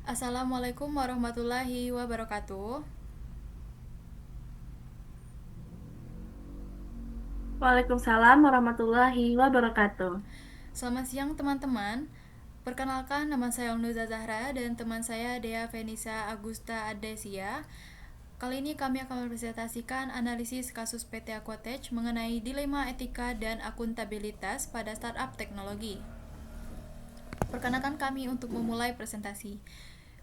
Assalamualaikum warahmatullahi wabarakatuh. Waalaikumsalam warahmatullahi wabarakatuh. Selamat siang teman-teman. Perkenalkan, nama saya Ulnuza Zahra dan teman saya Dea Venisa Agusta Adesia. Kali ini kami akan mempresentasikan analisis kasus PT Aquatech mengenai dilema etika dan akuntabilitas pada startup teknologi. Perkenalkan kami untuk memulai presentasi.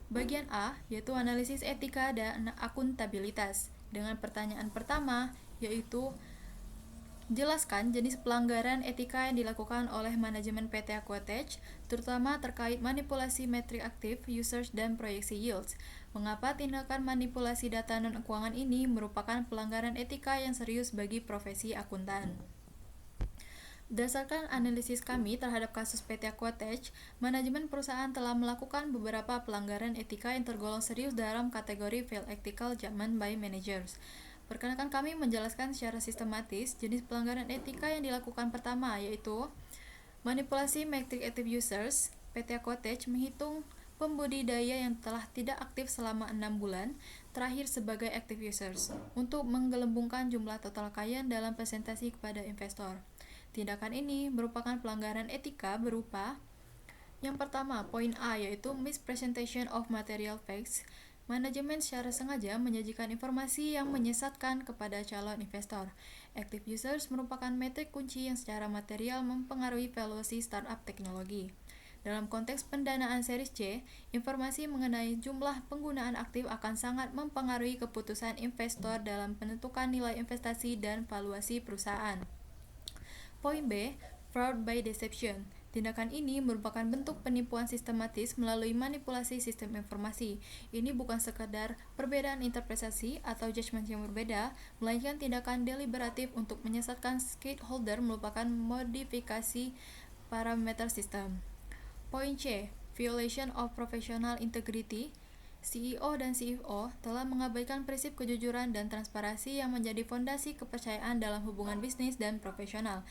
Bagian A yaitu analisis etika dan akuntabilitas. Dengan pertanyaan pertama yaitu jelaskan jenis pelanggaran etika yang dilakukan oleh manajemen PT Aquatech, terutama terkait manipulasi metrik aktif, users, dan proyeksi yields. Mengapa tindakan manipulasi data non-keuangan ini merupakan pelanggaran etika yang serius bagi profesi akuntan? Berdasarkan analisis kami terhadap kasus PT Aquatech, manajemen perusahaan telah melakukan beberapa pelanggaran etika yang tergolong serius dalam kategori fail ethical judgment by managers. Perkenalkan kami menjelaskan secara sistematis jenis pelanggaran etika yang dilakukan pertama, yaitu manipulasi metric active users. PT Aquatech menghitung pembudidaya yang telah tidak aktif selama 6 bulan terakhir sebagai active users untuk menggelembungkan jumlah total kekayaan dalam presentasi kepada investor. Tindakan ini merupakan pelanggaran etika berupa yang pertama, poin A, yaitu mispresentation of material facts. Manajemen secara sengaja menyajikan informasi yang menyesatkan kepada calon investor. Active users merupakan metrik kunci yang secara material mempengaruhi valuasi startup teknologi. Dalam konteks pendanaan series C, informasi mengenai jumlah penggunaan aktif akan sangat mempengaruhi keputusan investor dalam menentukan nilai investasi dan valuasi perusahaan. Poin B, fraud by deception. Tindakan ini merupakan bentuk penipuan sistematis melalui manipulasi sistem informasi. Ini bukan sekadar perbedaan interpretasi atau judgement yang berbeda, melainkan tindakan deliberatif untuk menyesatkan stakeholder merupakan modifikasi parameter sistem. Poin C, violation of professional integrity. CEO dan CFO telah mengabaikan prinsip kejujuran dan transparansi yang menjadi fondasi kepercayaan dalam hubungan bisnis dan profesional.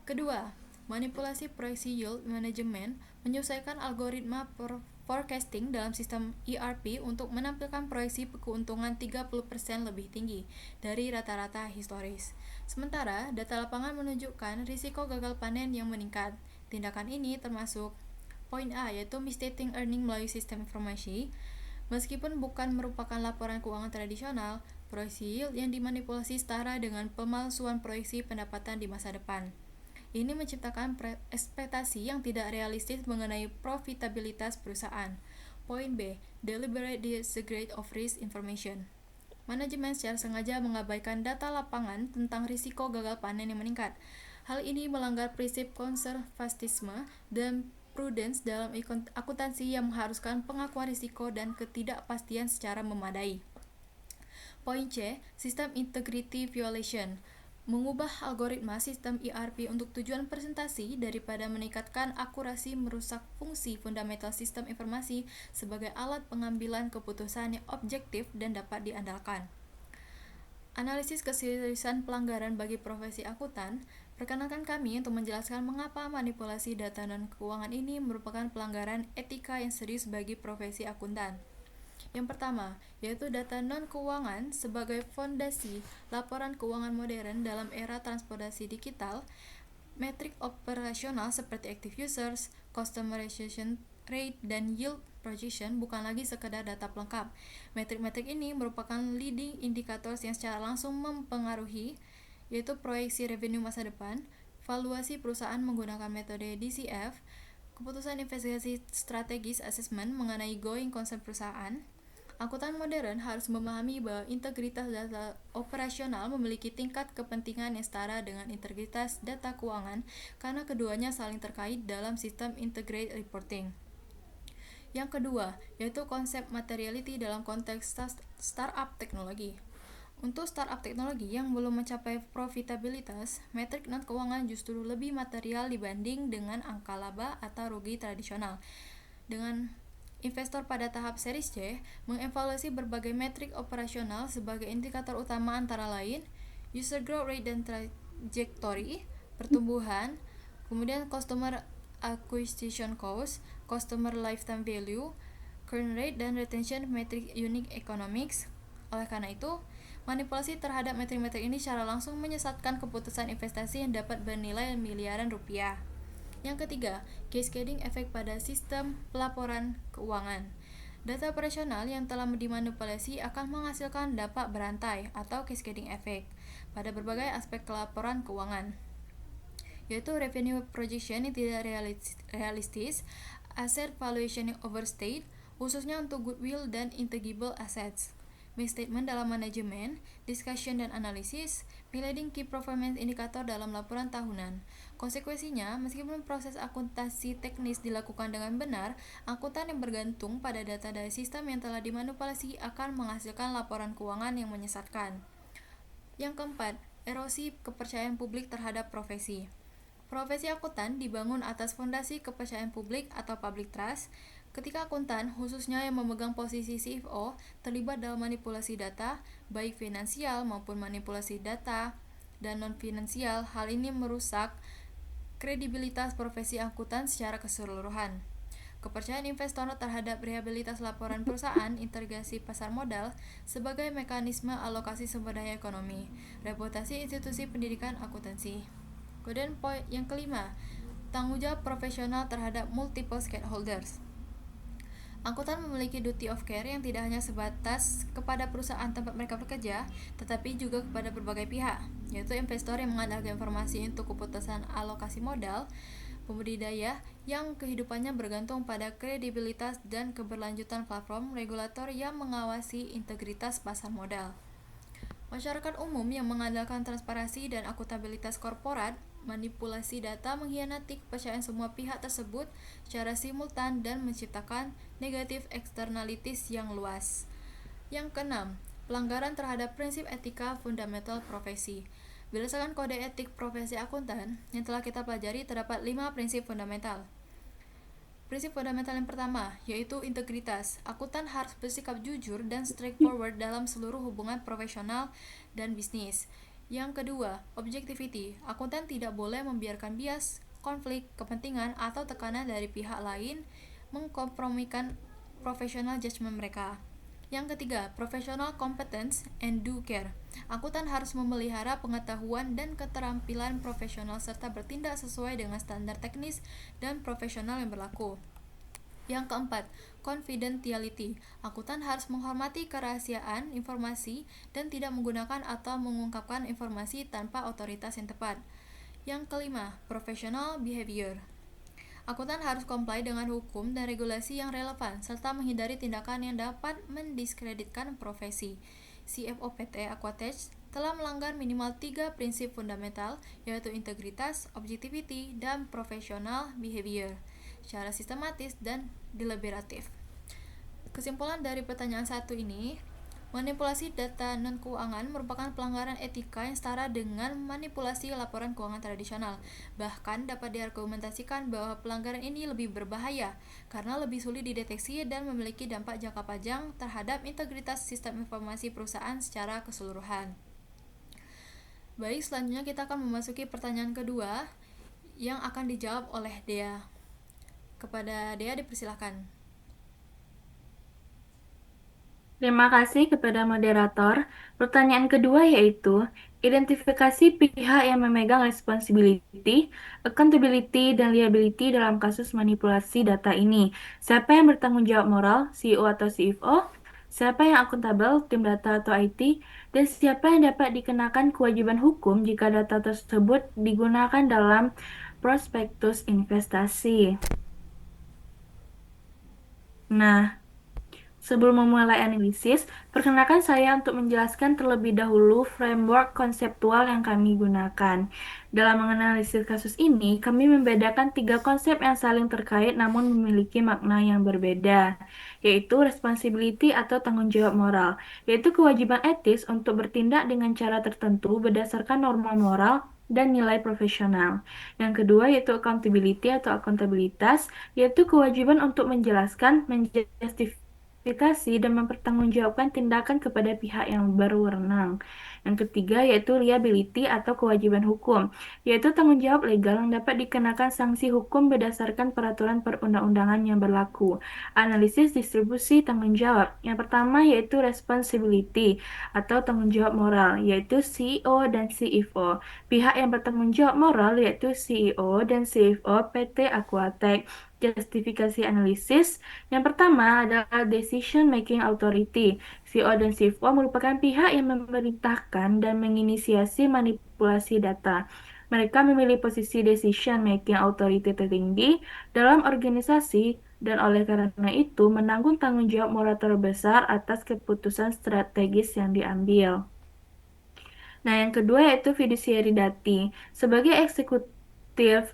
Kedua, manipulasi proyeksi yield management menyesuaikan algoritma forecasting dalam sistem ERP untuk menampilkan proyeksi keuntungan 30% lebih tinggi dari rata-rata historis. Sementara, data lapangan menunjukkan risiko gagal panen yang meningkat. Tindakan ini termasuk poin A, yaitu misstating earning melalui sistem informasi. Meskipun bukan merupakan laporan keuangan tradisional, proyeksi yield yang dimanipulasi setara dengan pemalsuan proyeksi pendapatan di masa depan. Ini menciptakan ekspektasi yang tidak realistis mengenai profitabilitas perusahaan. Poin B, deliberate disregard of risk information. Manajemen secara sengaja mengabaikan data lapangan tentang risiko gagal panen yang meningkat. Hal ini melanggar prinsip konservatisme dan prudence dalam akuntansi yang mengharuskan pengakuan risiko dan ketidakpastian secara memadai. Poin C, System Integrity Violation. Mengubah algoritma sistem ERP untuk tujuan presentasi daripada meningkatkan akurasi merusak fungsi fundamental sistem informasi sebagai alat pengambilan keputusan yang objektif dan dapat diandalkan. Analisis keseriusan pelanggaran bagi profesi akuntan. Perkenalkan kami untuk menjelaskan mengapa manipulasi data non-keuangan ini merupakan pelanggaran etika yang serius bagi profesi akuntan. Yang pertama, yaitu data non-keuangan sebagai fondasi laporan keuangan modern dalam era transportasi digital. Metrik operasional seperti active users, customer acquisition rate, dan yield projection bukan lagi sekedar data pelengkap. Metrik-metrik ini merupakan leading indicators yang secara langsung mempengaruhi, yaitu proyeksi revenue masa depan, valuasi perusahaan menggunakan metode DCF, keputusan investigasi strategis assessment mengenai going concern perusahaan. Akuntan modern harus memahami bahwa integritas data operasional memiliki tingkat kepentingan yang setara dengan integritas data keuangan karena keduanya saling terkait dalam sistem integrated reporting. Yang kedua, yaitu konsep materiality dalam konteks startup teknologi. Untuk startup teknologi yang belum mencapai profitabilitas, metrik non-keuangan justru lebih material dibanding dengan angka laba atau rugi tradisional. Dengan investor pada tahap series C mengevaluasi berbagai metrik operasional sebagai indikator utama antara lain user growth rate dan trajectory, pertumbuhan, kemudian customer acquisition cost, customer lifetime value, current rate, dan retention metric unit economics. Oleh karena itu, manipulasi terhadap metrik-metrik ini secara langsung menyesatkan keputusan investasi yang dapat bernilai miliaran rupiah. Yang ketiga, cascading effect pada sistem pelaporan keuangan. Data operasional yang telah dimanipulasi akan menghasilkan dampak berantai atau cascading effect pada berbagai aspek laporan keuangan, yaitu revenue projection yang tidak realistis, asset valuation yang overstate, khususnya untuk goodwill dan intangible assets, misstatement dalam manajemen, discussion dan analisis, misleading key performance indicator dalam laporan tahunan. Konsekuensinya, meskipun proses akuntansi teknis dilakukan dengan benar, akuntan yang bergantung pada data dari sistem yang telah dimanipulasi akan menghasilkan laporan keuangan yang menyesatkan. Yang keempat, erosi kepercayaan publik terhadap profesi. Profesi akuntan dibangun atas fondasi kepercayaan publik atau public trust. Ketika akuntan, khususnya yang memegang posisi CFO, terlibat dalam manipulasi data, baik finansial maupun manipulasi data dan non-finansial, hal ini merusak kredibilitas profesi akuntan secara keseluruhan. Kepercayaan investor terhadap reliabilitas laporan perusahaan, integrasi pasar modal sebagai mekanisme alokasi sumber daya ekonomi, reputasi institusi pendidikan akuntansi. Kemudian poin yang kelima, tanggung jawab profesional terhadap multiple stakeholders. Akuntan memiliki duty of care yang tidak hanya sebatas kepada perusahaan tempat mereka bekerja, tetapi juga kepada berbagai pihak, yaitu investor yang mengandalkan informasi untuk keputusan alokasi modal, pembudidaya yang kehidupannya bergantung pada kredibilitas dan keberlanjutan platform, regulator yang mengawasi integritas pasar modal. Masyarakat umum yang mengandalkan transparansi dan akuntabilitas korporat, manipulasi data mengkhianati kepercayaan semua pihak tersebut secara simultan dan menciptakan negatif externalities yang luas. Yang keenam, pelanggaran terhadap prinsip etika fundamental profesi. Berdasarkan kode etik profesi akuntan yang telah kita pelajari, terdapat 5 prinsip fundamental. Prinsip fundamental yang pertama, yaitu integritas. Akuntan harus bersikap jujur dan straightforward dalam seluruh hubungan profesional dan bisnis. Yang kedua, objectivity. Akuntan tidak boleh membiarkan bias, konflik, kepentingan, atau tekanan dari pihak lain mengkompromikan professional judgment mereka. Yang ketiga, professional competence and due care. Akuntan harus memelihara pengetahuan dan keterampilan profesional serta bertindak sesuai dengan standar teknis dan profesional yang berlaku. Yang keempat, confidentiality. Akuntan harus menghormati kerahasiaan informasi dan tidak menggunakan atau mengungkapkan informasi tanpa otoritas yang tepat. Yang kelima, professional behavior. Akuntan harus comply dengan hukum dan regulasi yang relevan, serta menghindari tindakan yang dapat mendiskreditkan profesi. CFO PT Aquatech telah melanggar minimal 3 prinsip fundamental, yaitu integritas, objectivity, dan professional behavior, secara sistematis dan deliberatif. Kesimpulan dari pertanyaan 1 ini, manipulasi data non-keuangan merupakan pelanggaran etika yang setara dengan manipulasi laporan keuangan tradisional. Bahkan dapat diargumentasikan bahwa pelanggaran ini lebih berbahaya karena lebih sulit dideteksi dan memiliki dampak jangka panjang terhadap integritas sistem informasi perusahaan secara keseluruhan. Baik, selanjutnya kita akan memasuki pertanyaan kedua yang akan dijawab oleh Dea. Kepada Dea dipersilakan. Terima kasih kepada moderator. Pertanyaan kedua yaitu, identifikasi pihak yang memegang responsibility, accountability, dan liability dalam kasus manipulasi data ini. Siapa yang bertanggung jawab moral, CEO atau CFO? Siapa yang akuntabel, tim data atau IT? Dan siapa yang dapat dikenakan kewajiban hukum jika data tersebut digunakan dalam prospektus investasi? Nah, sebelum memulai analisis, perkenalkan saya untuk menjelaskan terlebih dahulu framework konseptual yang kami gunakan. Dalam menganalisis kasus ini, kami membedakan 3 konsep yang saling terkait namun memiliki makna yang berbeda, yaitu responsibility atau tanggung jawab moral, yaitu kewajiban etis untuk bertindak dengan cara tertentu berdasarkan norma moral dan nilai profesional. Yang kedua yaitu accountability atau akuntabilitas, yaitu kewajiban untuk menjelaskan, menjustifikasi dan mempertanggungjawabkan tindakan kepada pihak yang berwenang. Yang ketiga yaitu liability atau kewajiban hukum, yaitu tanggung jawab legal yang dapat dikenakan sanksi hukum berdasarkan peraturan perundang-undangan yang berlaku. Analisis distribusi tanggung jawab. Yang pertama yaitu responsibility atau tanggung jawab moral, yaitu CEO dan CFO. Pihak yang bertanggung jawab moral yaitu CEO dan CFO PT Aquatech. Justifikasi analisis. Yang pertama adalah Decision Making Authority. CEO dan CFO merupakan pihak yang memerintahkan dan menginisiasi manipulasi data. Mereka memilih posisi Decision Making Authority tertinggi dalam organisasi dan oleh karena itu menanggung tanggung jawab moral terbesar atas keputusan strategis yang diambil. Nah, yang kedua yaitu fiduciary duty. Sebagai eksekutif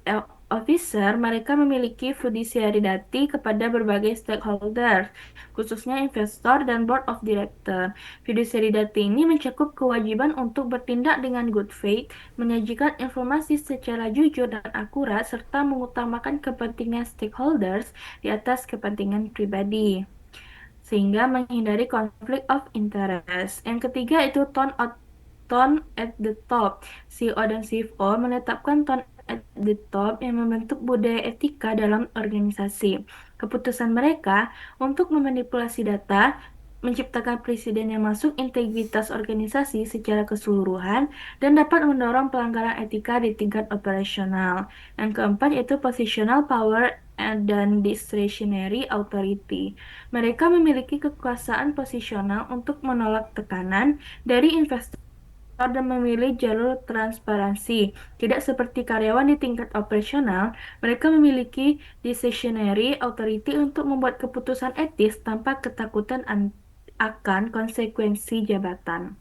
officer, mereka memiliki fiduciary duty kepada berbagai stakeholder, khususnya investor dan board of director. Fiduciary duty ini mencakup kewajiban untuk bertindak dengan good faith, menyajikan informasi secara jujur dan akurat, serta mengutamakan kepentingan stakeholders di atas kepentingan pribadi sehingga menghindari konflik of interest. Yang ketiga itu tone at the top. CEO dan CFO menetapkan tone at the top yang membentuk budaya etika dalam organisasi. Keputusan mereka untuk memanipulasi data menciptakan presiden yang masuk integritas organisasi secara keseluruhan dan dapat mendorong pelanggaran etika di tingkat operasional. Yang keempat yaitu positional power dan discretionary authority. Mereka memiliki kekuasaan posisional untuk menolak tekanan dari investor dan memilih jalur transparansi. Tidak seperti karyawan di tingkat operasional, mereka memiliki decisionary authority untuk membuat keputusan etis tanpa ketakutan akan konsekuensi jabatan.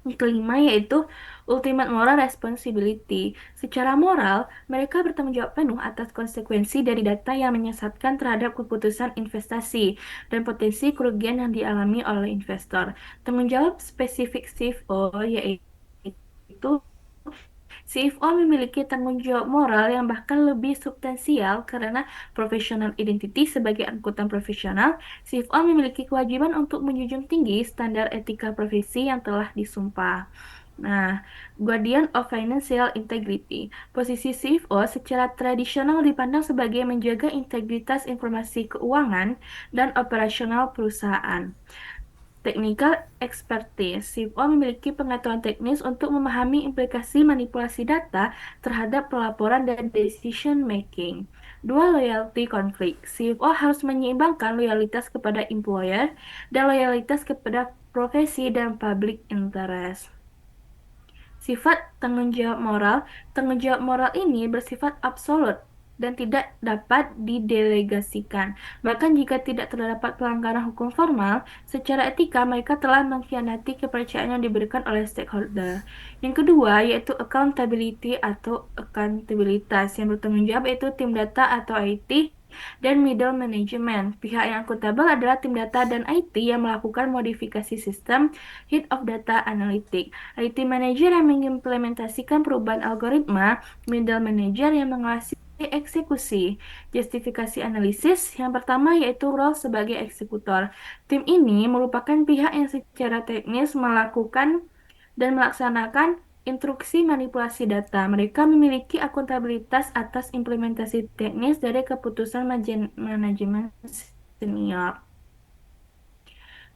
Yang kelima yaitu ultimate moral responsibility. Secara moral, mereka bertanggung jawab penuh atas konsekuensi dari data yang menyesatkan terhadap keputusan investasi dan potensi kerugian yang dialami oleh investor. Tanggung jawab spesifik CFO yaitu CFO memiliki tanggung jawab moral yang bahkan lebih substansial karena professional identity sebagai angkutan profesional. CFO memiliki kewajiban untuk menjunjung tinggi standar etika profesi yang telah disumpah. Nah, Guardian of Financial Integrity. Posisi CFO secara tradisional dipandang sebagai menjaga integritas informasi keuangan dan operasional perusahaan. Technical expertise. CFO memiliki pengetahuan teknis untuk memahami implikasi manipulasi data terhadap pelaporan dan decision making. Dua, loyalty conflict. CFO harus menyeimbangkan loyalitas kepada employer dan loyalitas kepada profesi dan public interest. Sifat tanggung jawab moral ini bersifat absolut dan tidak dapat didelegasikan. Bahkan jika tidak terdapat pelanggaran hukum formal, secara etika mereka telah mengkhianati kepercayaan yang diberikan oleh stakeholder. Yang kedua yaitu accountability atau akuntabilitas. Yang bertanggung jawab yaitu tim data atau IT dan middle management. Pihak yang akuntabel adalah tim data dan IT yang melakukan modifikasi sistem head of data analytic. IT manager yang mengimplementasikan perubahan algoritma, middle manager yang mengawasi eksekusi. Justifikasi analisis yang pertama yaitu role sebagai eksekutor. Tim ini merupakan pihak yang secara teknis melakukan dan melaksanakan instruksi manipulasi data. Mereka memiliki akuntabilitas atas implementasi teknis dari keputusan manajemen senior.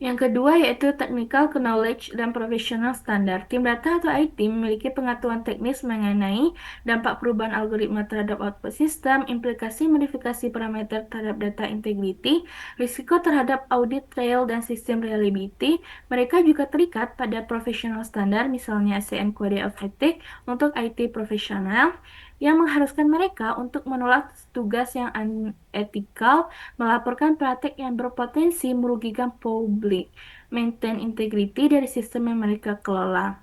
Yang kedua yaitu technical knowledge dan professional standard. Tim data atau IT memiliki pengetahuan teknis mengenai dampak perubahan algoritma terhadap output sistem, implikasi modifikasi parameter terhadap data integrity, risiko terhadap audit trail dan sistem reliability. Mereka juga terikat pada professional standard, misalnya ASEAN Code of Ethics untuk IT profesional, yang mengharuskan mereka untuk menolak tugas yang unethical, melaporkan praktek yang berpotensi merugikan publik, maintain integrity dari sistem yang mereka kelola.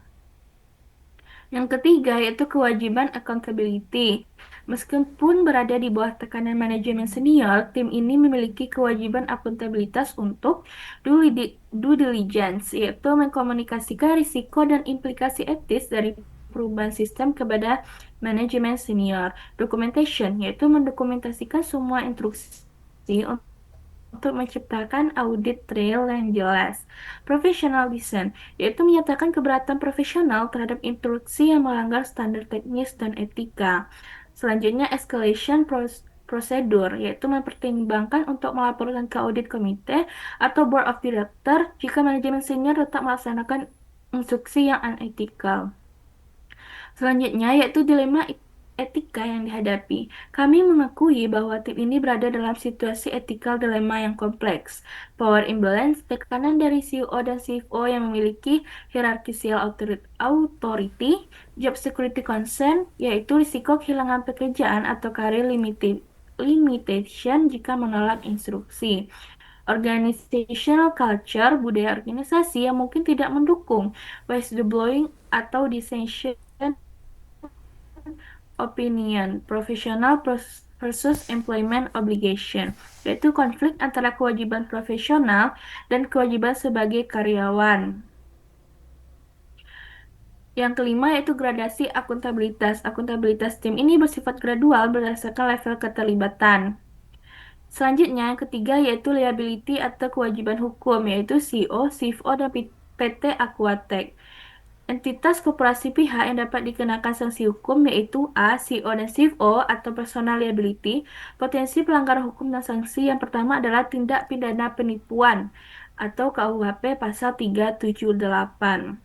Yang ketiga yaitu kewajiban accountability. Meskipun berada di bawah tekanan manajemen senior, tim ini memiliki kewajiban akuntabilitas untuk due diligence, yaitu mengkomunikasikan risiko dan implikasi etis dari perubahan sistem kepada manajemen senior. Documentation, yaitu mendokumentasikan semua instruksi untuk menciptakan audit trail yang jelas. Professionalism, yaitu menyatakan keberatan profesional terhadap instruksi yang melanggar standar teknis dan etika. Selanjutnya, escalation prosedur, yaitu mempertimbangkan untuk melaporkan ke audit komite atau board of director jika manajemen senior tetap melaksanakan instruksi yang unethical. Selanjutnya, yaitu dilema etika yang dihadapi. Kami mengakui bahwa tim ini berada dalam situasi etikal dilema yang kompleks. Power imbalance, tekanan dari CEO dan CFO yang memiliki hierarchical authority, job security concern, yaitu risiko kehilangan pekerjaan atau career limitation jika menolak instruksi. Organizational culture, budaya organisasi yang mungkin tidak mendukung whistleblowing atau dissension opinion, professional versus employment obligation, yaitu konflik antara kewajiban profesional dan kewajiban sebagai karyawan. Yang kelima yaitu gradasi akuntabilitas. Akuntabilitas tim ini bersifat gradual berdasarkan level keterlibatan. Selanjutnya, yang ketiga yaitu liability atau kewajiban hukum, yaitu CEO, CFO, dan PT Aquatech. Entitas koperasi pihak yang dapat dikenakan sanksi hukum yaitu A. CEO dan CFO atau personal liability. Potensi pelanggaran hukum dan sanksi yang pertama adalah tindak pidana penipuan atau KUHP pasal 378.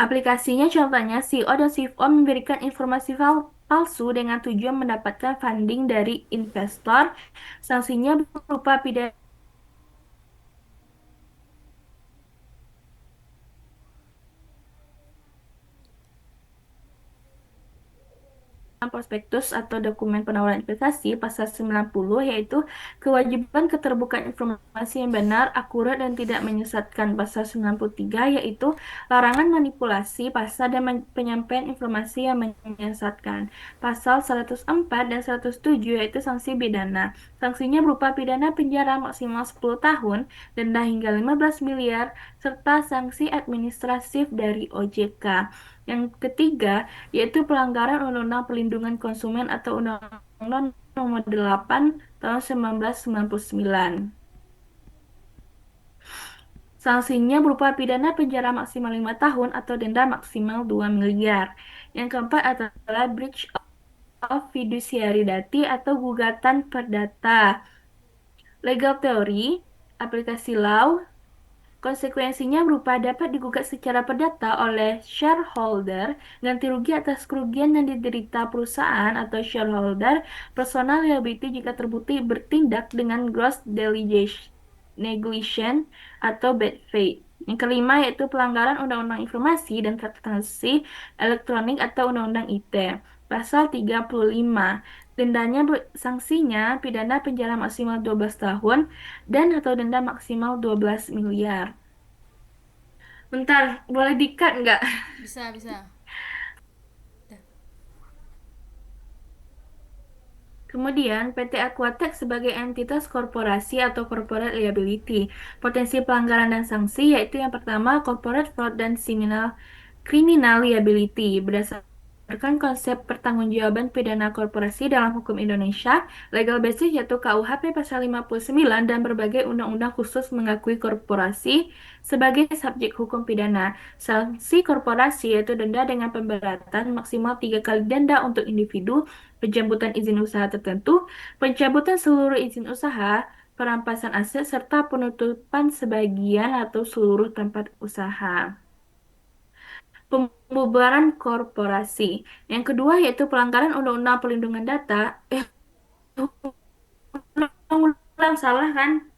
Aplikasinya contohnya CEO dan CFO memberikan informasi palsu dengan tujuan mendapatkan funding dari investor. Sanksinya berupa pidana prospektus atau dokumen penawaran investasi pasal 90 yaitu kewajiban keterbukaan informasi yang benar, akurat dan tidak menyesatkan. Pasal 93 yaitu larangan manipulasi pasal dan penyampaian informasi yang menyesatkan. Pasal 104 dan 107 yaitu sanksi pidana. Sanksinya berupa pidana penjara maksimal 10 tahun, denda hingga 15 miliar serta sanksi administratif dari OJK. Yang ketiga yaitu pelanggaran Undang-Undang Perlindungan Konsumen atau Undang-Undang Nomor 8 Tahun 1999. Sanksinya berupa pidana penjara maksimal 5 tahun atau denda maksimal 2 miliar. Yang keempat adalah breach of fiduciary duty atau gugatan perdata. Legal theory, aplikasi law, konsekuensinya berupa dapat digugat secara perdata oleh shareholder, ganti rugi atas kerugian yang diderita perusahaan atau shareholder, personal liability jika terbukti bertindak dengan gross negligence atau bad faith. Yang kelima yaitu pelanggaran Undang-Undang Informasi dan Transaksi Elektronik atau Undang-Undang IT. Pasal 35. Sanksinya pidana penjara maksimal 12 tahun dan atau denda maksimal 12 miliar. Bentar, boleh di-cut nggak? Bisa, bisa. Dah. Kemudian, PT Aquatech sebagai entitas korporasi atau corporate liability. Potensi pelanggaran dan sanksi yaitu yang pertama, corporate fraud dan criminal liability. Berdasarkan konsep pertanggungjawaban pidana korporasi dalam hukum Indonesia, legal basis yaitu KUHP pasal 59 dan berbagai undang-undang khusus mengakui korporasi sebagai subjek hukum pidana. Sanksi korporasi yaitu denda dengan pemberatan maksimal 3 kali denda untuk individu, pencabutan izin usaha tertentu, pencabutan seluruh izin usaha, perampasan aset, serta penutupan sebagian atau seluruh tempat usaha. Pembubaran korporasi. Yang kedua yaitu pelanggaran Undang-Undang Perlindungan Data. Ulang salah kan?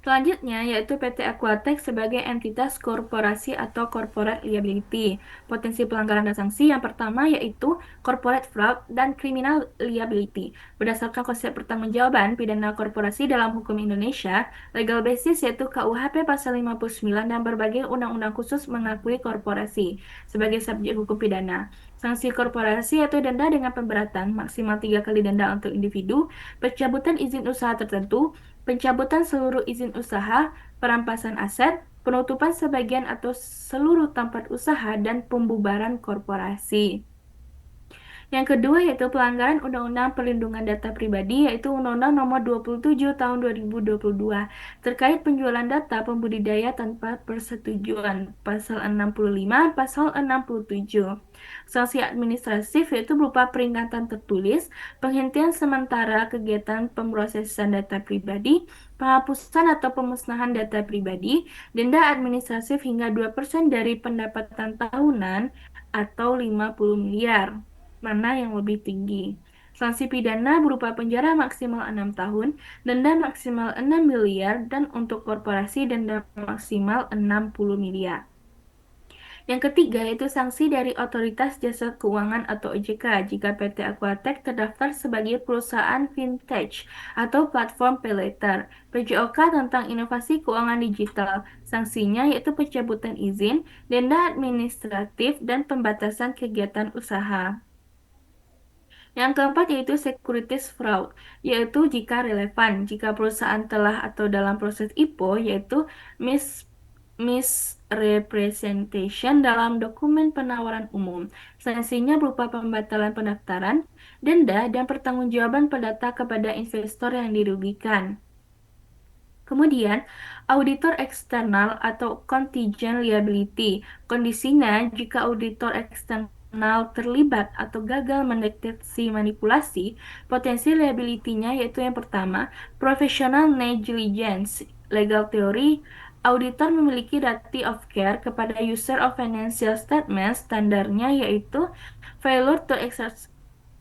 Selanjutnya, yaitu PT Aquatech sebagai entitas korporasi atau corporate liability. Potensi pelanggaran dan sanksi yang pertama yaitu corporate fraud dan criminal liability. Berdasarkan konsep pertanggungjawaban pidana korporasi dalam hukum Indonesia, legal basis yaitu KUHP pasal 59 dan berbagai undang-undang khusus mengakui korporasi sebagai subjek hukum pidana. Sanksi korporasi yaitu denda dengan pemberatan maksimal 3 kali denda untuk individu, pencabutan izin usaha tertentu, pencabutan seluruh izin usaha, perampasan aset, penutupan sebagian atau seluruh tempat usaha, dan pembubaran korporasi. Yang kedua yaitu pelanggaran Undang-Undang Perlindungan Data Pribadi, yaitu Undang-Undang Nomor 27 Tahun 2022 terkait penjualan data pembudidaya tanpa persetujuan, Pasal 65, Pasal 67. Sanksi administratif yaitu berupa peringatan tertulis, penghentian sementara kegiatan pemrosesan data pribadi, penghapusan atau pemusnahan data pribadi, denda administratif hingga 2% dari pendapatan tahunan atau 50 miliar. Mana yang lebih tinggi? Sanksi pidana berupa penjara maksimal 6 tahun, denda maksimal 6 miliar, dan untuk korporasi denda maksimal 60 miliar. Yang ketiga yaitu sanksi dari Otoritas Jasa Keuangan atau OJK jika PT Aquatech terdaftar sebagai perusahaan fintech atau platform paylater PJOK tentang inovasi keuangan digital. Sanksinya yaitu pencabutan izin, denda administratif, dan pembatasan kegiatan usaha. Yang keempat yaitu securities fraud, yaitu jika relevan, jika perusahaan telah atau dalam proses IPO, yaitu mis misrepresentation dalam dokumen penawaran umum. Sanksinya berupa pembatalan pendaftaran, denda, dan pertanggungjawaban perdata kepada investor yang dirugikan. Kemudian, auditor eksternal atau contingent liability. Kondisinya, jika auditor eksternal terlibat atau gagal mendeteksi manipulasi, potensi liability-nya yaitu yang pertama, professional negligence. Legal theory, auditor memiliki duty of care kepada user of financial statement, standarnya yaitu failure to exercise.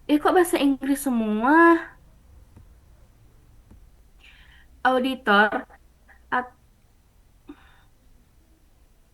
Kok bahasa Inggris semua? Auditor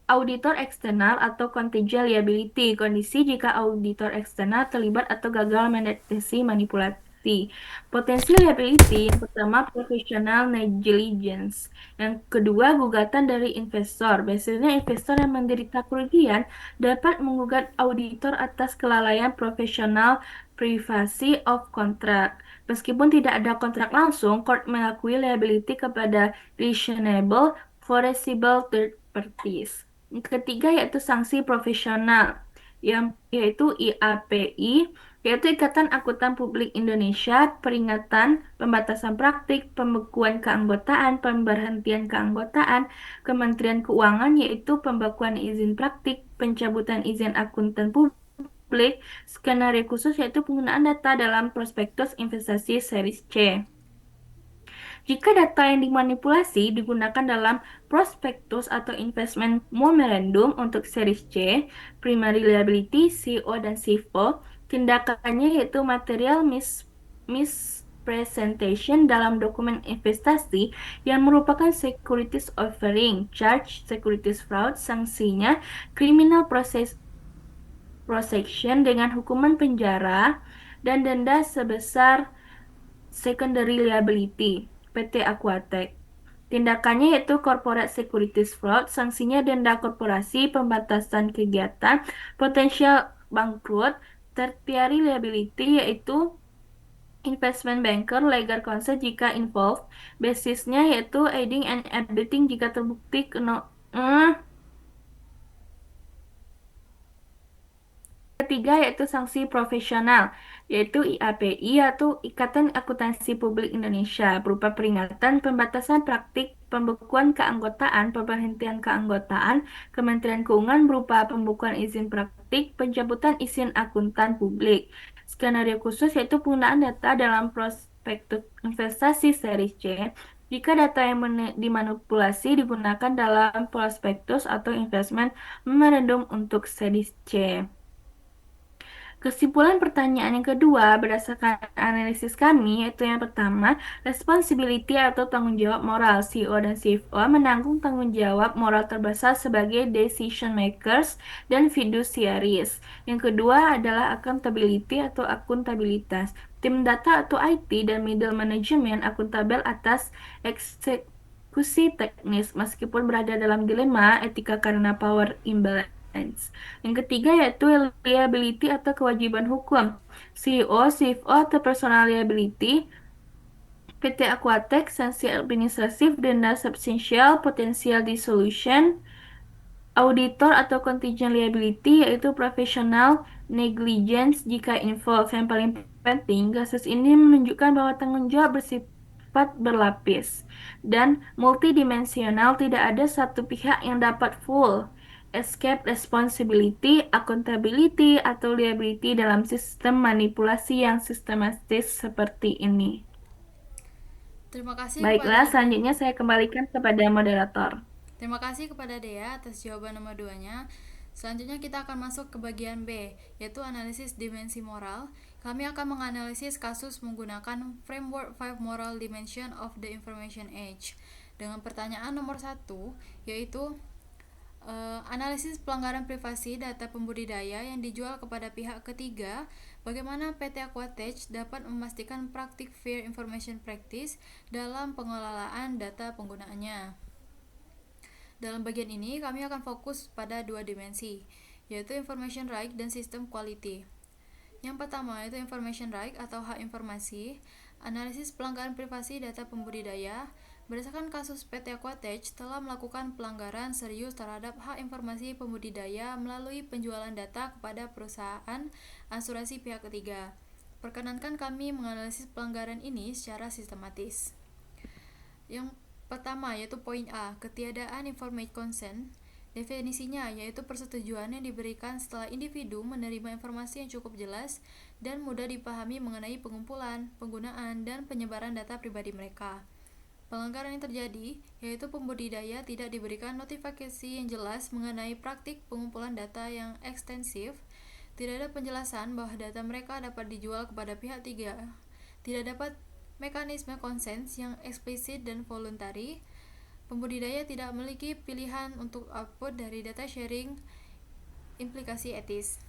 Auditor eksternal atau contingent liability, kondisi jika auditor eksternal terlibat atau gagal mendeteksi manipulasi. Potensi liability, yang pertama professional negligence, yang kedua gugatan dari investor. Biasanya investor yang menderita kerugian dapat menggugat auditor atas kelalaian profesional privasi of contract. Meskipun tidak ada kontrak langsung, court mengakui liability kepada reasonable foreseeable third parties. Yang ketiga yaitu sanksi profesional, yang yaitu IAPI, yaitu Ikatan Akuntan Publik Indonesia, peringatan, pembatasan praktik, pembekuan keanggotaan, pemberhentian keanggotaan, Kementerian Keuangan yaitu pembekuan izin praktik, pencabutan izin akuntan publik, skenario khusus yaitu penggunaan data dalam prospektus investasi series C. Jika data yang dimanipulasi digunakan dalam prospektus atau investment memorandum untuk series C, primary liability, CO dan CFO, tindakannya yaitu material mispresentation dalam dokumen investasi yang merupakan securities offering, charge securities fraud, sanksinya criminal prosecution dengan hukuman penjara dan denda sebesar secondary liability, PT Aquatech. Tindakannya yaitu corporate securities fraud, sanksinya denda korporasi, pembatasan kegiatan, potensial bangkrut, tertiary liability yaitu investment banker, legal counsel jika involved, basisnya yaitu aiding and abetting jika terbukti ketiga yaitu sanksi profesional, yaitu IAPI atau Ikatan Akuntansi Publik Indonesia, berupa peringatan, pembatasan praktik, pembekuan keanggotaan, pemberhentian keanggotaan, Kementerian Keuangan berupa pembukuan izin praktik, pencabutan izin akuntan publik. Skenario khusus yaitu penggunaan data dalam prospektus investasi seri C jika data yang dimanipulasi digunakan dalam prospektus atau investment memorandum untuk seri C. Kesimpulan pertanyaan yang kedua berdasarkan analisis kami yaitu yang pertama, responsibility atau tanggung jawab moral. CEO dan CFO menanggung tanggung jawab moral terbesar sebagai decision makers dan fiduciaries. Yang kedua adalah accountability atau akuntabilitas. Tim data atau IT dan middle management akuntabel atas eksekusi teknis meskipun berada dalam dilema etika karena power imbalance. Yang ketiga yaitu liability atau kewajiban hukum. CEO, CFO atau personal liability, PT Aquatech, sanksi administratif, denda substansial, potensial dissolution, auditor atau contingent liability yaitu professional negligence jika involved. Yang paling penting, kasus ini menunjukkan bahwa tanggung jawab bersifat berlapis dan multidimensional. Tidak ada satu pihak yang dapat full escape responsibility, accountability, atau liability dalam sistem manipulasi yang sistematis seperti ini. Terima kasih Baiklah, kepada selanjutnya saya kembalikan kepada moderator. Terima kasih kepada Dea atas jawaban nomor 2-nya. Selanjutnya kita akan masuk ke bagian B, yaitu analisis dimensi moral. Kami akan menganalisis kasus menggunakan framework 5 moral dimension of the information age. Dengan pertanyaan nomor 1, yaitu analisis pelanggaran privasi data pembudidaya yang dijual kepada pihak ketiga. Bagaimana PT Aquatech dapat memastikan praktik fair information practice dalam pengelolaan data penggunaannya. Dalam bagian ini, kami akan fokus pada dua dimensi, yaitu information right dan system quality. Yang pertama, yaitu information right atau hak informasi, analisis pelanggaran privasi data pembudidaya. Berdasarkan kasus PT Aquatech telah melakukan pelanggaran serius terhadap hak informasi pembudidaya melalui penjualan data kepada perusahaan asuransi pihak ketiga. Perkenankan kami menganalisis pelanggaran ini secara sistematis. Yang pertama yaitu poin A, ketiadaan informed consent. Definisinya yaitu persetujuan yang diberikan setelah individu menerima informasi yang cukup jelas dan mudah dipahami mengenai pengumpulan, penggunaan, dan penyebaran data pribadi mereka. Pelanggaran yang terjadi yaitu pembudidaya tidak diberikan notifikasi yang jelas mengenai praktik pengumpulan data yang ekstensif, tidak ada penjelasan bahwa data mereka dapat dijual kepada pihak tiga, tidak dapat mekanisme konsens yang eksplisit dan voluntari, pembudidaya tidak memiliki pilihan untuk output dari data sharing, implikasi etis.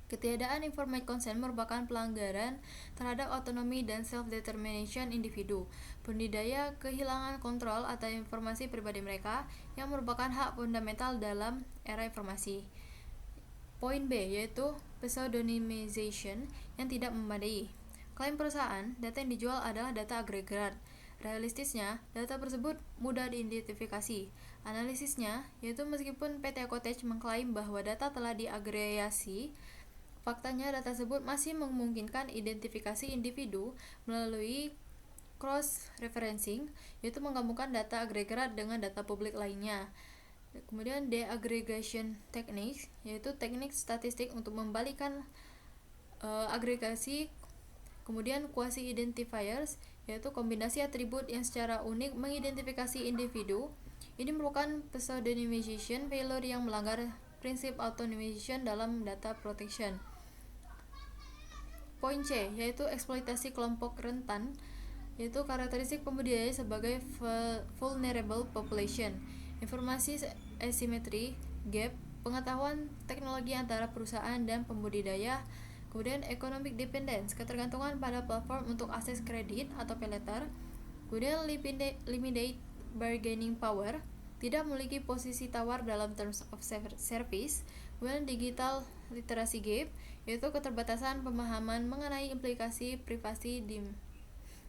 Ketiadaan informed consent merupakan pelanggaran terhadap otonomi dan self-determination individu. Pembudidaya kehilangan kontrol atas informasi pribadi mereka yang merupakan hak fundamental dalam era informasi. Poin B yaitu pseudonymization yang tidak memadai. Klaim perusahaan, data yang dijual adalah data agregat. Realistisnya, data tersebut mudah diidentifikasi. Analisisnya, yaitu meskipun PT Aquatech mengklaim bahwa data telah diagregasi, faktanya data tersebut masih memungkinkan identifikasi individu melalui cross-referencing, yaitu menggabungkan data agregat dengan data publik lainnya. Kemudian deaggregation techniques, yaitu teknik statistik untuk membalikan agregasi. Kemudian quasi-identifiers, yaitu kombinasi atribut yang secara unik mengidentifikasi individu. Ini merupakan pseudonymization failure yang melanggar prinsip autonomization dalam data protection. Poin C, yaitu eksploitasi kelompok rentan, yaitu karakteristik pembudidaya sebagai vulnerable population. Informasi asimetri, gap, pengetahuan teknologi antara perusahaan dan pembudidaya. Kemudian economic dependence, ketergantungan pada platform untuk akses kredit atau paylater. Kemudian limited bargaining power, tidak memiliki posisi tawar dalam terms of service. Kemudian digital literacy gap, yaitu keterbatasan pemahaman mengenai implikasi privasi.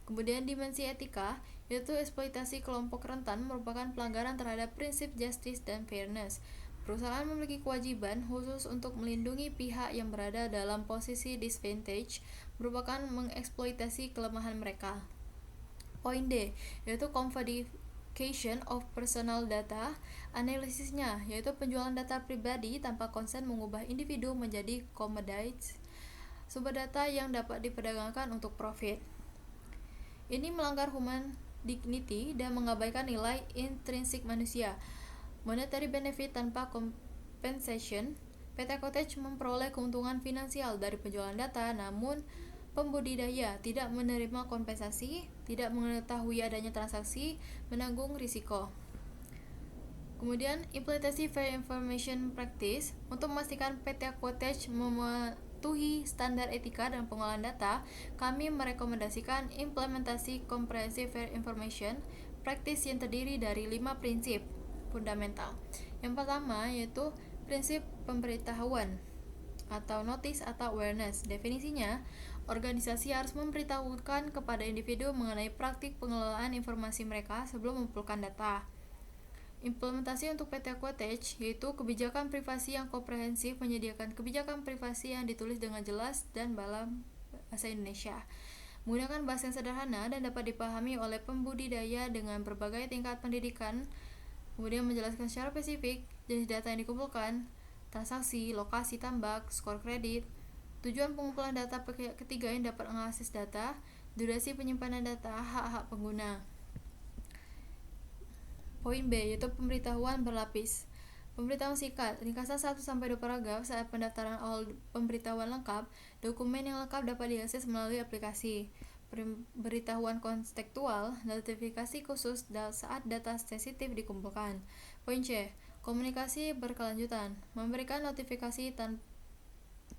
Kemudian dimensi etika, yaitu eksploitasi kelompok rentan merupakan pelanggaran terhadap prinsip justice dan fairness. Perusahaan memiliki kewajiban khusus untuk melindungi pihak yang berada dalam posisi disadvantage, merupakan mengeksploitasi kelemahan mereka. Poin D, yaitu confiscation of personal data. Analisisnya, yaitu penjualan data pribadi tanpa konsen mengubah individu menjadi commodities, sumber data yang dapat diperdagangkan untuk profit. Ini melanggar human dignity dan mengabaikan nilai intrinsik manusia. Monetary benefit tanpa compensation. PT Aquatech memperoleh keuntungan finansial dari penjualan data, namun pembudidaya tidak menerima kompensasi, tidak mengetahui adanya transaksi, menanggung risiko. Kemudian, implementasi fair information practice. Untuk memastikan PT Aquatech mematuhi standar etika dan pengolahan data, kami merekomendasikan implementasi comprehensive fair information practice yang terdiri dari 5 prinsip fundamental. Yang pertama yaitu prinsip pemberitahuan atau notice atau awareness. Definisinya, organisasi harus memberitahukan kepada individu mengenai praktik pengelolaan informasi mereka sebelum mengumpulkan data. Implementasi untuk PT Aquatech yaitu kebijakan privasi yang komprehensif, menyediakan kebijakan privasi yang ditulis dengan jelas dan dalam bahasa Indonesia, menggunakan bahasa yang sederhana dan dapat dipahami oleh pembudidaya dengan berbagai tingkat pendidikan, kemudian menjelaskan secara spesifik jenis data yang dikumpulkan, transaksi, lokasi tambak, skor kredit, tujuan pengumpulan data pihak ketiga yang dapat mengakses data, durasi penyimpanan data, hak-hak pengguna. Poin B yaitu pemberitahuan berlapis. Pemberitahuan singkat, ringkasan 1-2 paragraf saat pendaftaran awal. Pemberitahuan lengkap, dokumen yang lengkap dapat diakses melalui aplikasi. Pemberitahuan kontekstual, notifikasi khusus saat data sensitif dikumpulkan. Poin C, komunikasi berkelanjutan, memberikan notifikasi